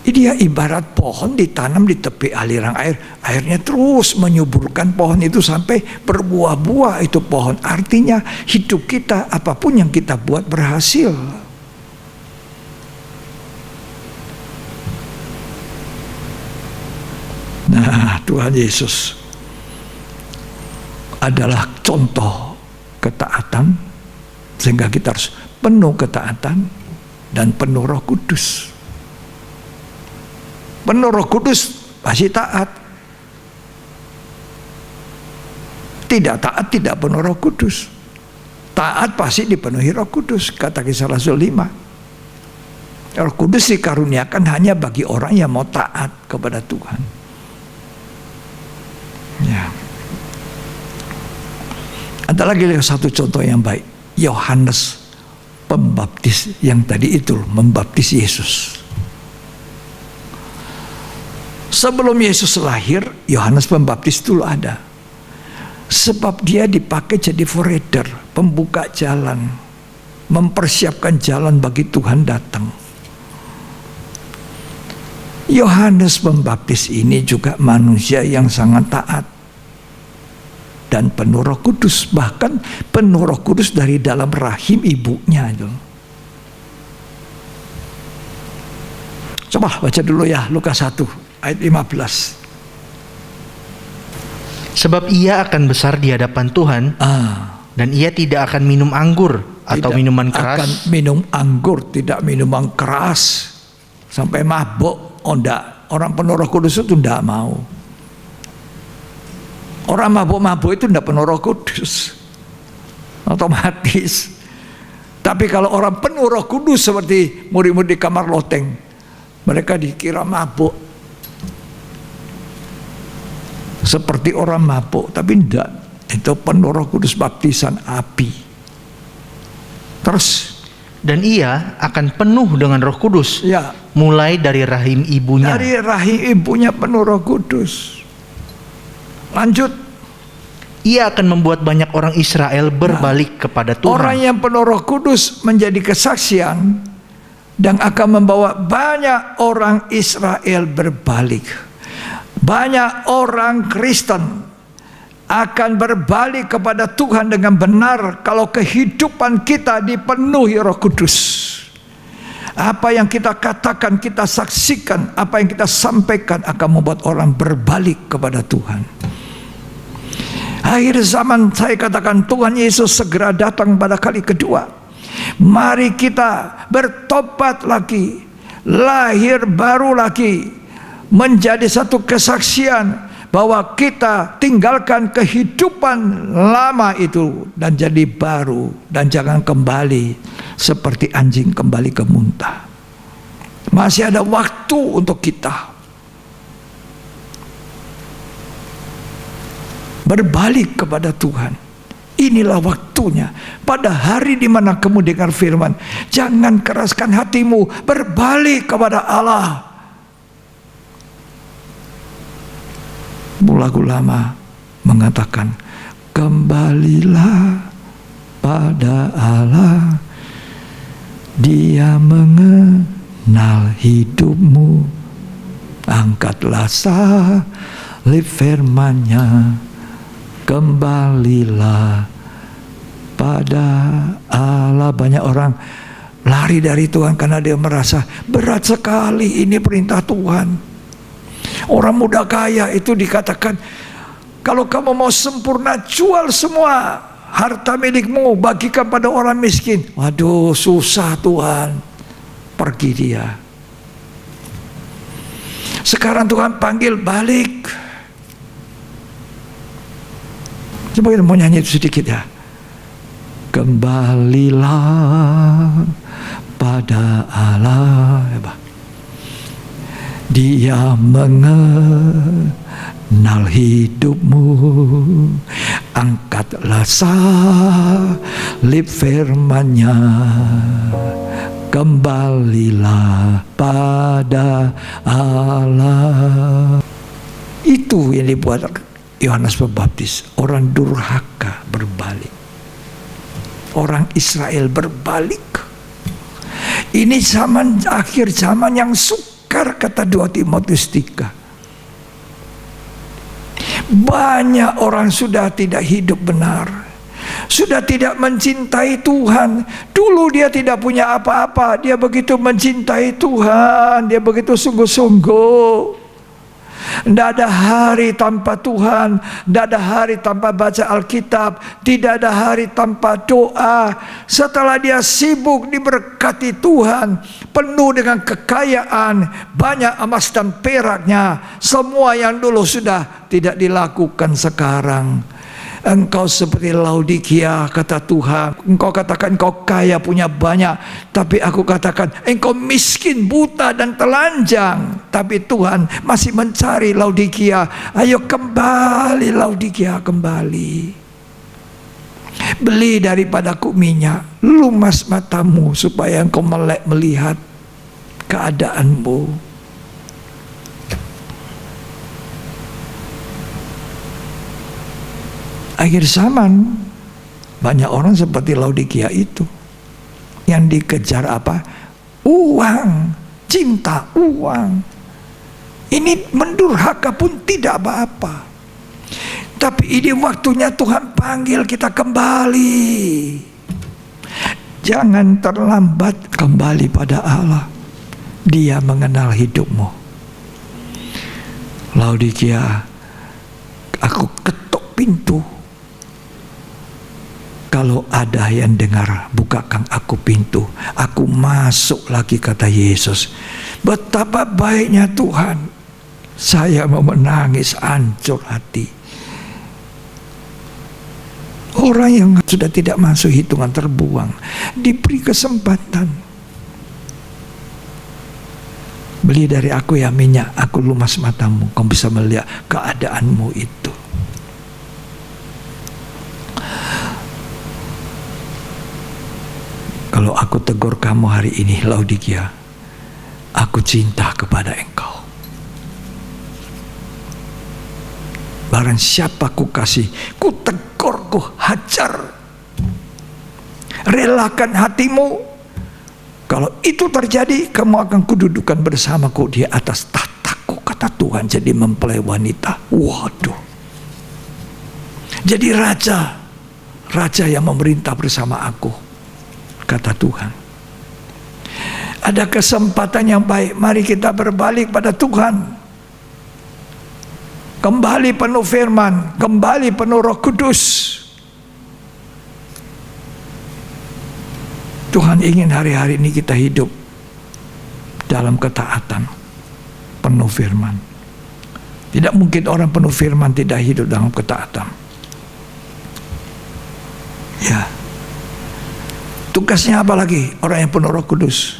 Dia ibarat pohon ditanam di tepi aliran air. Airnya terus menyuburkan pohon itu sampai berbuah-buah itu pohon. Artinya hidup kita, apapun yang kita buat berhasil. Nah, Tuhan Yesus adalah contoh ketaatan, sehingga kita harus penuh ketaatan dan penuh Roh Kudus. Penuh Roh Kudus pasti taat. Tidak taat tidak penuh Roh Kudus. Taat pasti dipenuhi Roh Kudus, kata Kisah Rasul 5. Roh Kudus dikaruniakan hanya bagi orang yang mau taat kepada Tuhan. Ya. Ada lagi satu contoh yang baik. Yohanes Pembaptis yang tadi itu membaptis Yesus. Sebelum Yesus lahir, Yohanes Pembaptis dulu ada. Sebab dia dipakai jadi forerunner, pembuka jalan, mempersiapkan jalan bagi Tuhan datang. Yohanes Pembaptis ini juga manusia yang sangat taat dan penuh Roh Kudus, bahkan penuh Roh Kudus dari dalam rahim ibunya itu. Coba baca dulu ya Lukas 1 ayat 15. Sebab ia akan besar di hadapan Tuhan, dan ia tidak akan minum anggur atau minuman keras. Akan minum anggur, tidak minuman keras sampai mabuk. Oh enggak, orang penuh Roh Kudus itu enggak mau. Orang mabuk-mabuk itu enggak penuh Roh Kudus, otomatis. Tapi kalau orang penuh Roh Kudus seperti murid-murid di kamar loteng, mereka dikira mabuk, seperti orang mabuk, tapi enggak. Itu penuh Roh Kudus, baptisan api. Terus, dan ia akan penuh dengan Roh Kudus, ya, mulai dari rahim ibunya. Dari rahim ibunya penuh Roh Kudus. Lanjut. Ia akan membuat banyak orang Israel berbalik kepada Tuhan. Orang yang penuh Roh Kudus menjadi kesaksian dan akan membawa banyak orang Israel berbalik. Banyak orang Kristen akan berbalik kepada Tuhan dengan benar kalau kehidupan kita dipenuhi Roh Kudus. Apa yang kita katakan, kita saksikan, apa yang kita sampaikan akan membuat orang berbalik kepada Tuhan. Akhir zaman saya katakan Tuhan Yesus segera datang pada kali kedua. Mari kita bertobat lagi, lahir baru lagi, menjadi satu kesaksian bahwa kita tinggalkan kehidupan lama itu dan jadi baru, dan jangan kembali seperti anjing kembali ke muntah. Masih ada waktu untuk kita berbalik kepada Tuhan. Inilah waktunya. Pada hari di mana kamu dengar firman, jangan keraskan hatimu, berbalik kepada Allah. Lagu lama mengatakan, kembalilah pada Allah, Dia mengenal hidupmu. Angkatlah salib firman-Nya, kembalilah pada Allah. Banyak orang lari dari Tuhan karena dia merasa berat sekali ini perintah Tuhan. Orang muda kaya itu dikatakan, kalau kamu mau sempurna, jual semua harta milikmu, bagikan pada orang miskin. Waduh, susah Tuhan. Pergi dia. Sekarang Tuhan panggil balik. Coba kita mau nyanyi itu sedikit ya. Kembalilah pada Allah. Dia mengenal hidupmu. Angkatlah salib firman-Nya, kembalilah pada Allah. Itu yang dibuat Yohanes Pembaptis. Orang durhaka berbalik, orang Israel berbalik. Ini zaman akhir zaman yang sukar, kata 2 Timotius 3. Banyak orang sudah tidak hidup benar, sudah tidak mencintai Tuhan. Dulu dia tidak punya apa-apa, dia begitu mencintai Tuhan, dia begitu sungguh-sungguh. Tidak ada hari tanpa Tuhan, tidak ada hari tanpa baca Alkitab, tidak ada hari tanpa doa. Setelah dia sibuk diberkati Tuhan, penuh dengan kekayaan, banyak emas dan peraknya, semua yang dulu sudah tidak dilakukan sekarang. Engkau seperti Laodikia, kata Tuhan. Engkau katakan engkau kaya, punya banyak, tapi aku katakan engkau miskin, buta dan telanjang. Tapi Tuhan masih mencari Laodikia. Ayo kembali Laodikia, kembali. Beli daripadaku minyak, lumas matamu supaya engkau melek melihat keadaanmu. Akhir zaman banyak orang seperti Laodikia itu, yang dikejar apa? Uang, cinta uang. Ini mendurhaka pun tidak apa-apa. Tapi ini waktunya Tuhan panggil kita kembali. Jangan terlambat kembali pada Allah. Dia mengenal hidupmu. Laodikia, aku ketuk pintu. Kalau ada yang dengar, bukakan aku pintu, aku masuk lagi, kata Yesus. Betapa baiknya Tuhan. Saya mau menangis hancur hati. Orang yang sudah tidak masuk hitungan terbuang diberi kesempatan. Beli dari aku ya minyak, aku lumas matamu, kau bisa melihat keadaanmu itu. Kalau aku tegur kamu hari ini, Laodikia, aku cinta kepada engkau. Barang siapa ku kasih, ku tegur, ku hajar. Relakan hatimu. Kalau itu terjadi, kamu akan kududukan bersamaku di atas tahtaku, kata Tuhan. Jadi mempelai wanita. Waduh. Jadi raja yang memerintah bersama aku, kata Tuhan. Ada kesempatan yang baik. Mari kita berbalik pada Tuhan. Kembali penuh firman, kembali penuh Roh Kudus. Tuhan ingin hari-hari ini kita hidup dalam ketaatan, penuh firman. Tidak mungkin orang penuh firman tidak hidup dalam ketaatan. Ya. Tugasnya apa lagi orang yang penuh Roh Kudus?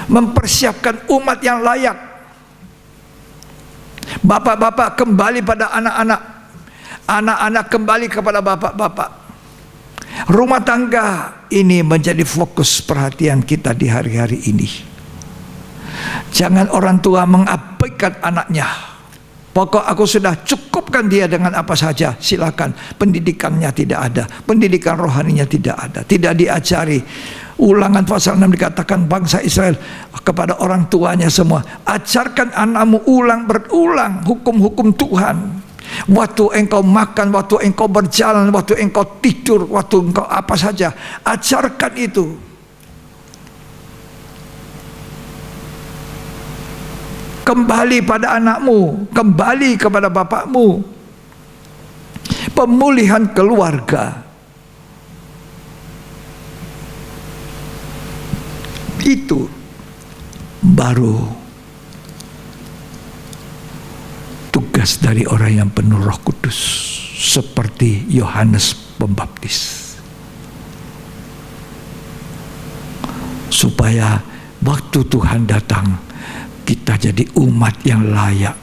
Mempersiapkan umat yang layak. Bapak-bapak kembali pada anak-anak. Anak-anak kembali kepada bapak-bapak. Rumah tangga ini menjadi fokus perhatian kita di hari-hari ini. Jangan orang tua mengabaikan anaknya. Pokok aku sudah cukupkan dia dengan apa saja, silakan. Pendidikannya tidak ada, pendidikan rohaninya tidak ada, tidak diajari. Ulangan pasal 6 dikatakan bangsa Israel kepada orang tuanya semua, ajarkan anakmu ulang berulang hukum-hukum Tuhan. Waktu engkau makan, waktu engkau berjalan, waktu engkau tidur, waktu engkau apa saja, ajarkan itu. Kembali pada anakmu, kembali kepada bapakmu. Pemulihan keluarga. Itu baru tugas dari orang yang penuh Roh Kudus, seperti Yohanes Pembaptis. Supaya waktu Tuhan datang, kita jadi umat yang layak.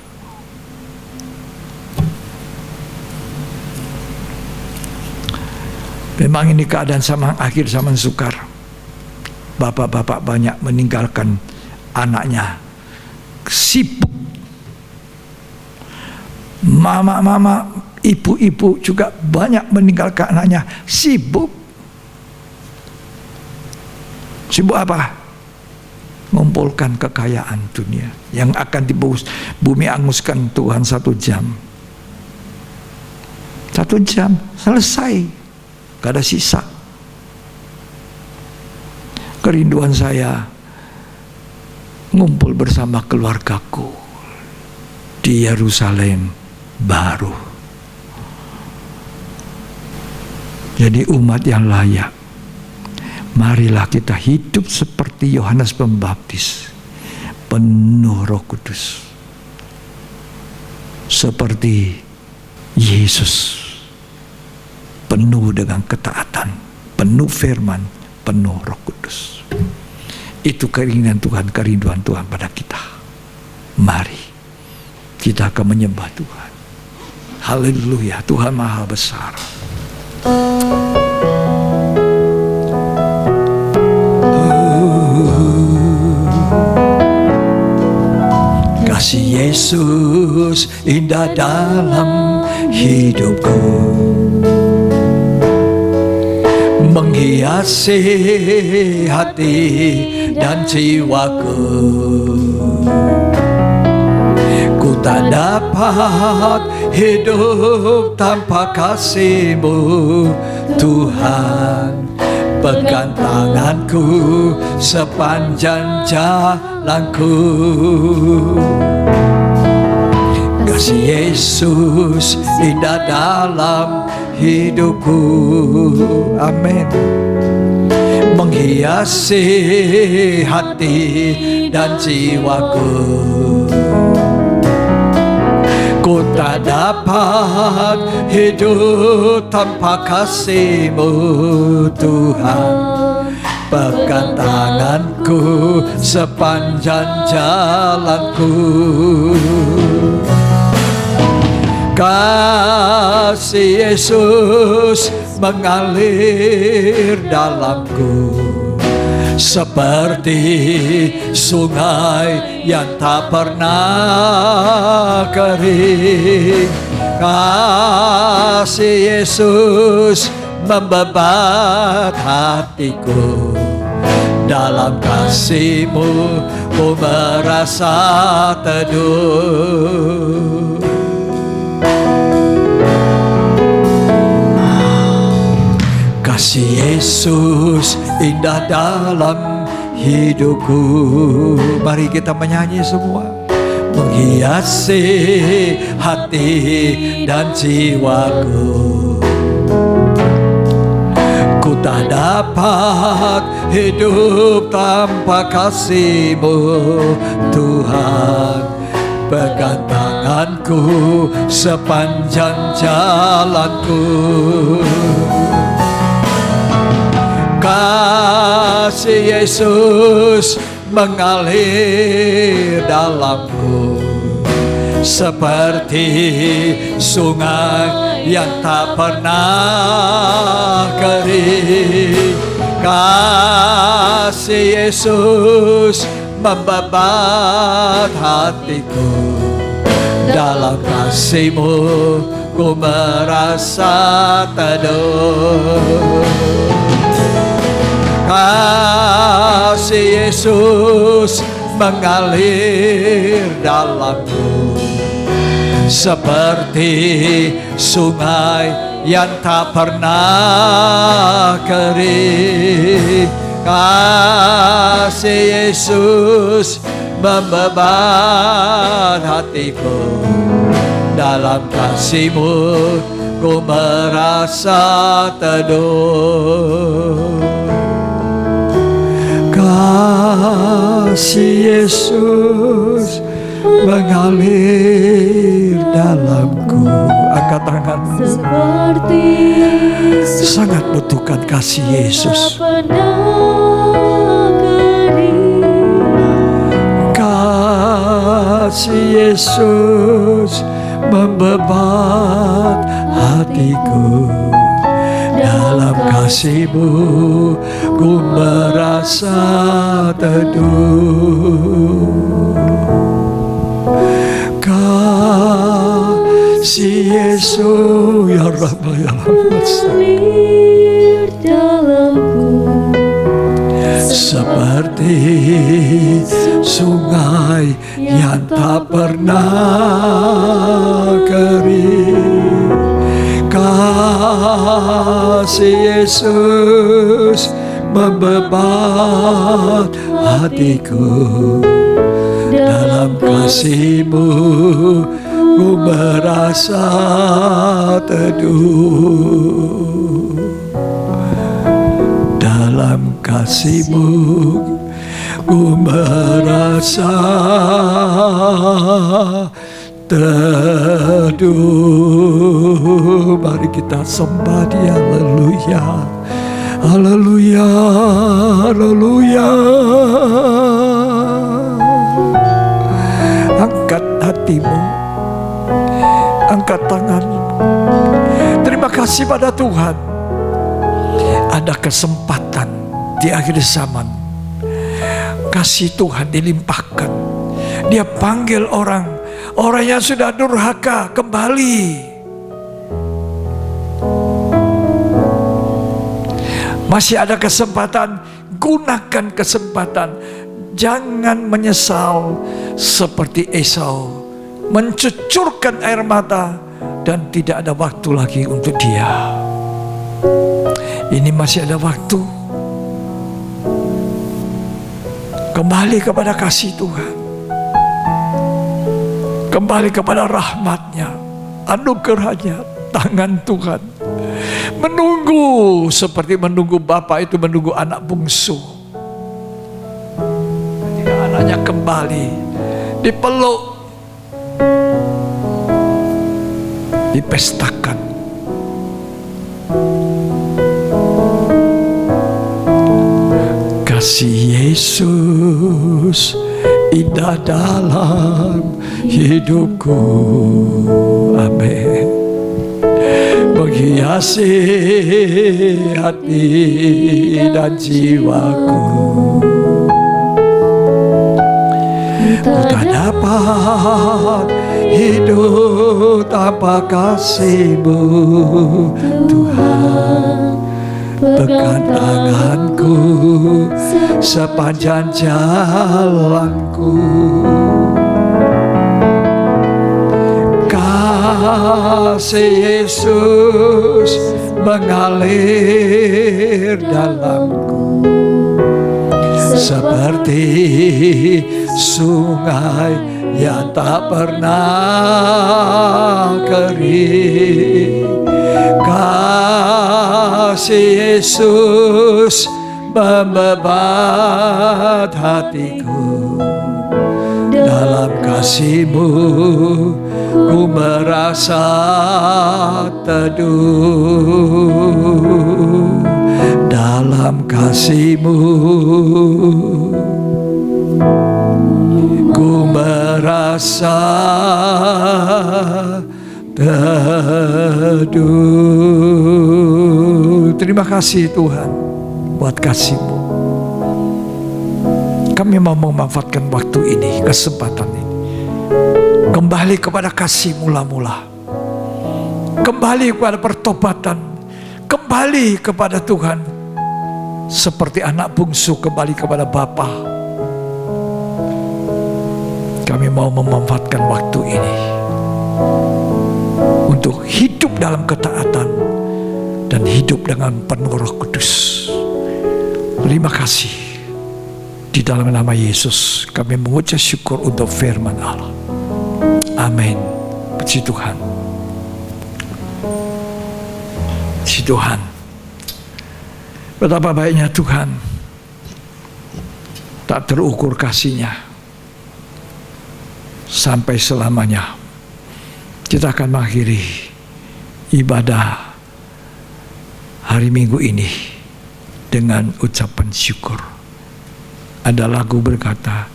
Memang ini keadaan zaman akhir, zaman sukar. Bapak-bapak banyak meninggalkan anaknya, sibuk. Mama-mama, ibu-ibu juga banyak meninggalkan anaknya, sibuk. Sibuk apa? Mengumpulkan kekayaan dunia yang akan bumi anguskan Tuhan 1 jam. 1 jam selesai, gak ada sisa. Kerinduan saya ngumpul bersama keluargaku di Yerusalem baru. Jadi umat yang layak. Marilah kita hidup seperti Yohanes Pembaptis, penuh Roh Kudus, seperti Yesus, penuh dengan ketaatan, penuh firman, penuh Roh Kudus. Itu keinginan Tuhan, kerinduan Tuhan pada kita. Mari kita akan menyembah Tuhan. Haleluya, Tuhan Maha Besar. Kasih Yesus indah dalam hidupku, menghiasi hati dan jiwaku. Ku tak dapat hidup tanpa kasih-Mu, Tuhan. Pegang tanganku sepanjang jalanku. Kasih Yesus indah dalam hidupku. Amin. Menghiasi hati dan jiwaku. Ku tak dapat hidup tanpa kasih-Mu, Tuhan. Pegang tanganku sepanjang jalanku. Kasih Yesus mengalir dalamku, seperti sungai yang tak pernah kering. Kasih Yesus membebat hatiku. Dalam kasih-Mu ku merasa teduh. Kasih Yesus indah dalam hidupku. Mari kita menyanyi semua. Menghiasi hati dan jiwaku. Ku tak dapat hidup tanpa kasih-Mu, Tuhan. Pegang tanganku sepanjang jalanku. Kasih Yesus mengalir dalamku, seperti sungai yang tak pernah kering. Kasih Yesus membebat hatiku. dalam kasih-Mu ku merasa teduh. Kasih Yesus mengalir dalamku seperti sungai yang tak pernah kering. Kasih Yesus membeban hatiku, dalam kasih-Mu ku merasa teduh. Kasih Yesus mengalir dalamku. Angkat tangan. Sangat butuhkan kasih Yesus. Kasih Yesus membebat hatiku, dalam kasih-Mu ku merasa teduh. Kasih Yesus ya Rabb ya dalamku seperti sungai yang tak pernah kering. Kasih Yesus membebat hatiku, dalam kasih-Mu ku merasa teduh. Dalam kasih-Mu ku merasa teduh. Mari kita sembah Dia. Haleluya, haleluya, haleluya. Angkat hatimu, angkat tanganmu. Terima kasih pada Tuhan. Ada kesempatan di akhir zaman, kasih Tuhan dilimpahkan. Dia panggil orang yang sudah durhaka kembali. Masih ada kesempatan, gunakan kesempatan. Jangan menyesal seperti Esau, mencucurkan air mata dan tidak ada waktu lagi untuk dia. Ini masih ada waktu. Kembali kepada kasih Tuhan, kembali kepada rahmat-Nya, anugerah-Nya, tangan Tuhan. Menunggu seperti menunggu bapak itu menunggu anak bungsu. Ketika anaknya kembali, dipeluk, dipestakan. Kasih Yesus indah dalam hidupku, amin. Menghiasi hati dan jiwaku. Ku tak dapat hidup tanpa kasih-Mu, Tuhan. Pegang tanganku sepanjang jalanku. Kasih Yesus mengalir dalamku seperti sungai yang tak pernah kering. Kasih Yesus membebat hatiku, dalam kasih-Mu ku merasa teduh. Dalam kasih-Mu ku merasa teduh. Terima kasih Tuhan buat kasih-Mu. Kami mau memanfaatkan waktu ini, kesempatan ini Kembali kepada kasih mula-mula. Kembali kepada pertobatan. Kembali kepada Tuhan. Seperti anak bungsu kembali kepada Bapa. Kami mau memanfaatkan waktu ini untuk hidup dalam ketaatan dan hidup dengan penuh Roh Kudus. Terima kasih. Di dalam nama Yesus kami mengucap syukur untuk firman Allah. Amin. Puji Tuhan. Puji Tuhan. Betapa baiknya Tuhan. Tak terukur kasih-Nya. Sampai selamanya. Kita akan mengakhiri ibadah hari Minggu ini dengan ucapan syukur. Ada lagu berkata,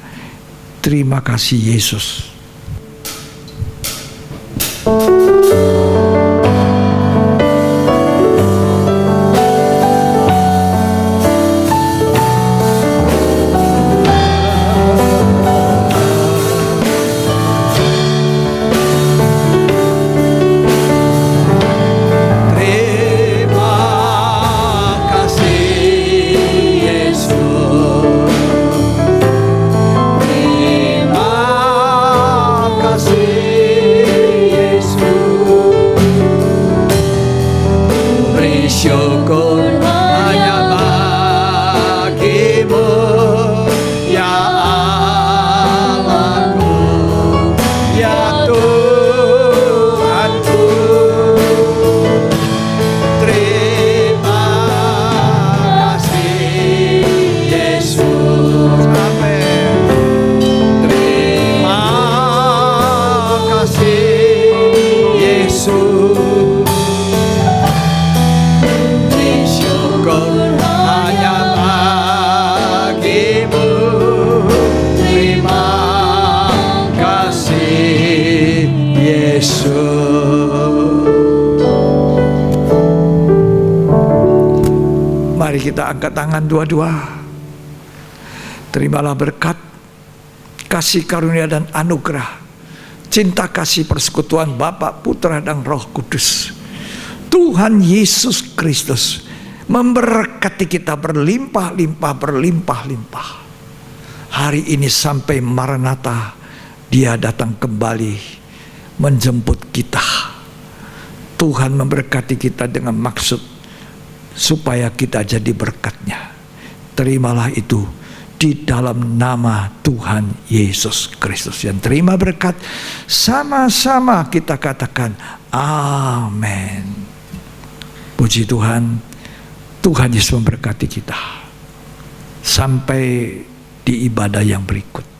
terima kasih Yesus. Mari kita angkat tangan dua-dua. Terimalah berkat, kasih karunia dan anugerah, cinta kasih persekutuan Bapa, Putra dan Roh Kudus. Tuhan Yesus Kristus memberkati kita berlimpah-limpah, berlimpah-limpah. Hari ini sampai Maranatha, Dia datang kembali menjemput kita. Tuhan memberkati kita dengan maksud supaya kita jadi berkat-Nya. Terimalah itu di dalam nama Tuhan Yesus Kristus. Yang terima berkat, sama-sama kita katakan amin. Puji Tuhan. Tuhan Yesus memberkati kita. Sampai di ibadah yang berikut.